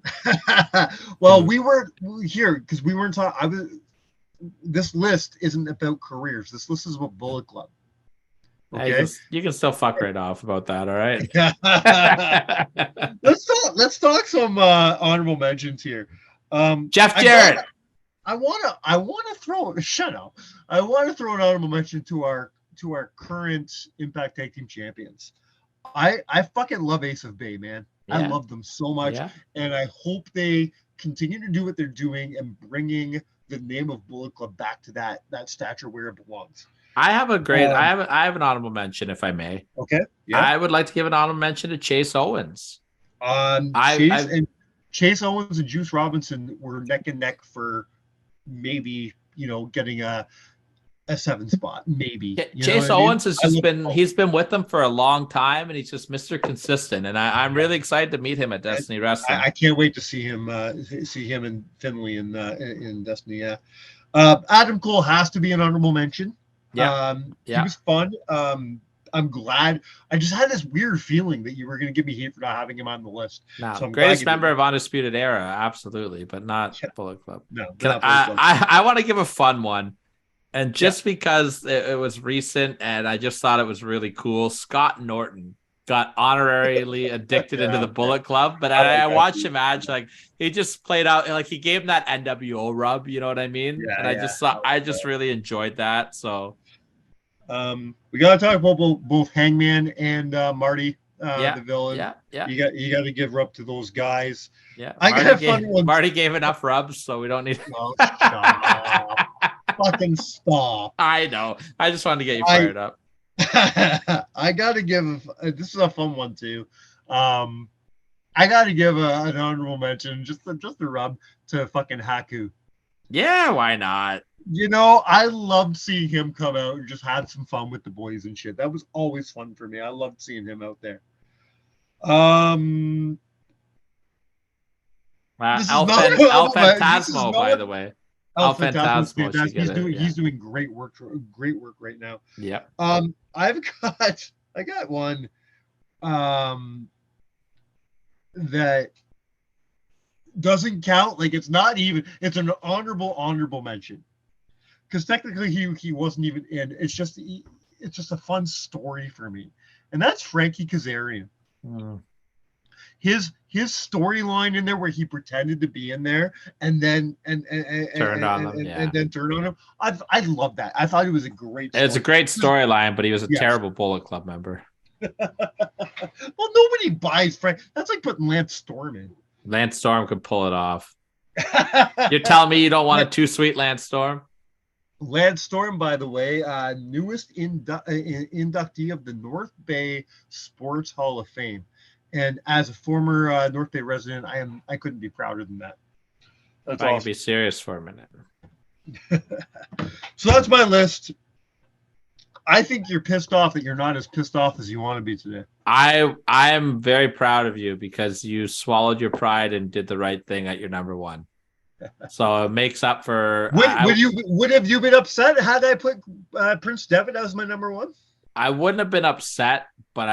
well, we were here because we weren't talking. This list isn't about careers. This list is about Bullet Club. Okay, you can still fuck right off about that. All right. Let's talk some honorable mentions here. Jeff Jarrett. I want to throw. Shut up. I want to throw an honorable mention to our current Impact Tag Team Champions. I fucking love Ace of Bay, man. Yeah. I love them so much, and I hope they continue to do what they're doing and bringing the name of Bullet Club back to that stature where it belongs. I have a great. I have an honorable mention, if I may. Okay. Yeah. I would like to give an honorable mention to Chase Owens. Chase Owens and Juice Robinson were neck and neck for maybe getting a a 7 spot, maybe. You know Chase what I mean? Owens has just he's been with them for a long time, and he's just Mr. Consistent. And I'm really excited to meet him at Destiny Wrestling. I can't wait to see him in Finley in Destiny. Yeah. Adam Cole has to be an honorable mention. Yeah. He was fun. I'm glad. I just had this weird feeling that you were going to give me hate for not having him on the list. No, so greatest member of Undisputed Era, absolutely, but not Bullet Club. No, I want to give a fun one. And just because it was recent and I just thought it was really cool, Scott Norton got honorarily addicted into the Bullet Club. But I watched him match, like he just played out, like he gave him that NWO rub, you know what I mean? Yeah, and I just really enjoyed that. So we gotta talk about both Hangman and Marty, the villain. Yeah. You got to give up to those guys. Yeah, I got a fun one. Marty gave enough rubs, so we don't need. Oh, stop. Fucking stop. I know. I just wanted to get you fired up. I gotta give. This is a fun one too. I gotta give an honorable mention, just a rub to fucking Haku. Yeah, why not? You know, I loved seeing him come out and just had some fun with the boys and shit. That was always fun for me. I loved seeing him out there. El Phantasmo, by the way. El Phantasmo. He's doing great work right now. Yeah. I got one that doesn't count. Like it's not even. It's an honorable mention because technically he wasn't even in. It's just a fun story for me, and that's Frankie Kazarian. His storyline in there where he pretended to be in there and then turned on him. I love that. I thought it was a great story. It's a great storyline, but he was a terrible Bullet Club member. Well, nobody buys Frank. That's like putting Lance Storm in. Lance Storm could pull it off. You're telling me you don't want a too sweet Lance Storm? Lance Storm, by the way, newest inductee of the North Bay Sports Hall of Fame. And as a former North Bay resident, I couldn't be prouder than that. That's I can be serious for a minute. So that's my list. I think you're pissed off that you're not as pissed off as you want to be today. I am very proud of you because you swallowed your pride and did the right thing at your number one. So it makes up for. Would have you been upset had I put Prince Devitt as my number one? I wouldn't have been upset, but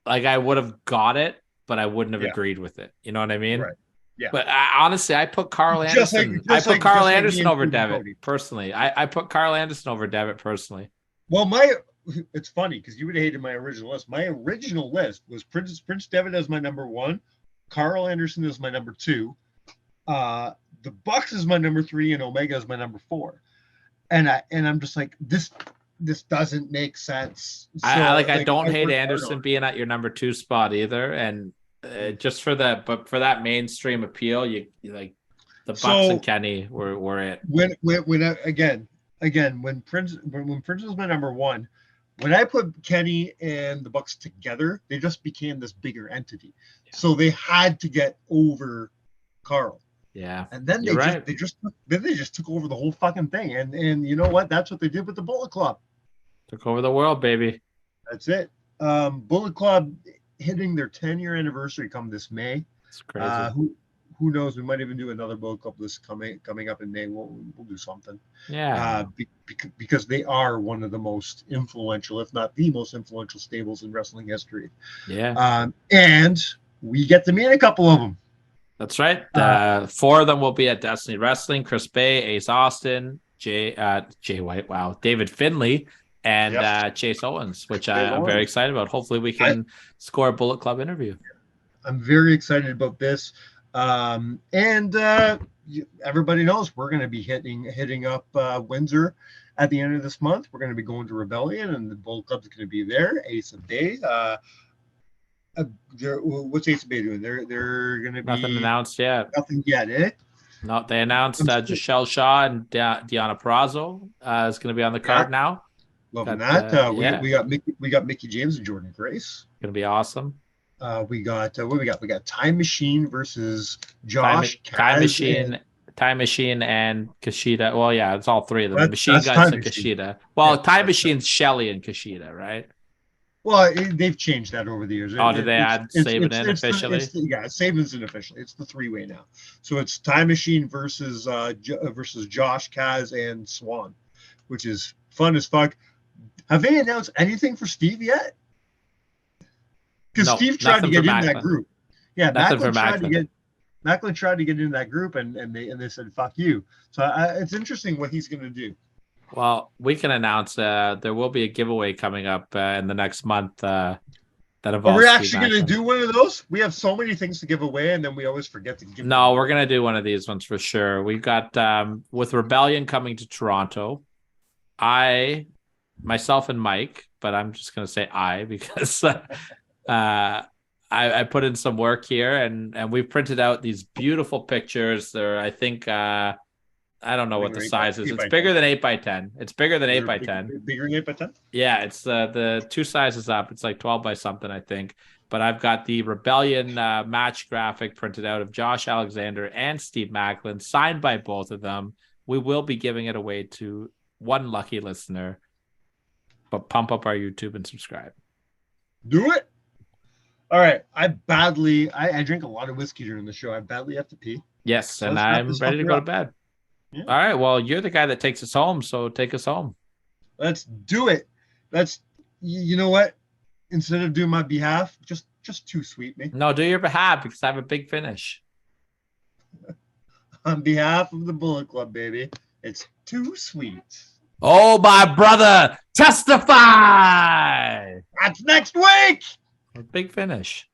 I would have got it, but I wouldn't have agreed with it. You know what I mean? Right. Yeah. But honestly, I put Carl Anderson. I put Carl Anderson over Devitt personally. I put Carl Anderson over Devitt personally. Well, it's funny because you would have hated my original list. My original list was Prince Devitt as my number one, Carl Anderson as my number two, the Bucks as my number three, and Omega as my number four. And I'm just like this doesn't make sense. So, I don't hate Anderson being at your number two spot either, and just for that mainstream appeal, you like the Bucks and Kenny were it. When Prince was my number one, when I put Kenny and the Bucks together, they just became this bigger entity. Yeah. So they had to get over Carl. Yeah. And then they just took over the whole fucking thing. And you know what? That's what they did with the Bullet Club. Took over the world, baby. That's it. Bullet Club hitting their 10-year anniversary come this May. It's crazy. Who knows? We might even do another Bullet Club list coming up in May. We'll do something. Yeah. Because they are one of the most influential, if not the most influential stables in wrestling history. Yeah. And we get to meet a couple of them. That's right. Four of them will be at Destiny Wrestling. Chris Bay, Ace Austin, Jay White, wow, David Finley, and Chase Owens, which I'm very excited about. Hopefully we can score a Bullet Club interview. I'm very excited about this. Everybody knows we're going to be hitting up Windsor at the end of this month. We're going to be going to Rebellion, and the Bullet Club's going to be there. Ace of Bay. What's Ace of Bay doing? They're going to be nothing announced yet. Nothing yet, eh? No, they announced Giselle Shaw and Deanna Purrazzo is going to be on the card now. Loving that. We got Mickey James and Jordan Grace. Going to be awesome. We got what we got. We got Time Machine versus Josh. Time Machine Time Machine and Kushida. Well, yeah, it's all three of them. That- Machine that's Guns Time and Machine. Kushida. Well, Yeah, Time Machine's Shelly and Kushida, right? Well, they've changed that over the years. Oh, did they add Saban in officially? Yeah, Saban's in officially. It's the three-way now. So it's Time Machine versus versus Josh, Kaz, and Swan, which is fun as fuck. Have they announced anything for Steve yet? Because No, Steve tried to nothing get for in that Macklin. group. Yeah, Nothing for Macklin tried to get into that group, and they said fuck you. So it's interesting what he's going to do. Well, we can announce there will be a giveaway coming up in the next month that involves. Are we Steve actually going to Macklin. do one of those? We have so many things to give away, and then we always forget to give. No, we're gonna do one of these ones for sure. We've got with Rebellion coming to Toronto. Myself and Mike, but I'm just gonna say I because I put in some work here and we've printed out these beautiful pictures. They're I think I don't know what the size is. It's bigger than 8x10. It's bigger than 8x10. Bigger than 8x10? Yeah, it's the two sizes up. It's like 12 by something, I think. But I've got the Rebellion match graphic printed out of Josh Alexander and Steve Macklin, signed by both of them. We will be giving it away to one lucky listener. But pump up our YouTube and subscribe. Do it. All right. I drink a lot of whiskey during the show. I badly have to pee. Yes, So and let's wrap I'm this ready to fucker go to up. bed. Yeah. All right. Well, you're the guy that takes us home, so take us home. Let's do it. You know what? Instead of doing my behalf, just too sweet me. No, do your behalf because I have a big finish. On behalf of the Bullet Club, baby, it's too sweet. Oh, my brother, testify! That's next week. A big finish.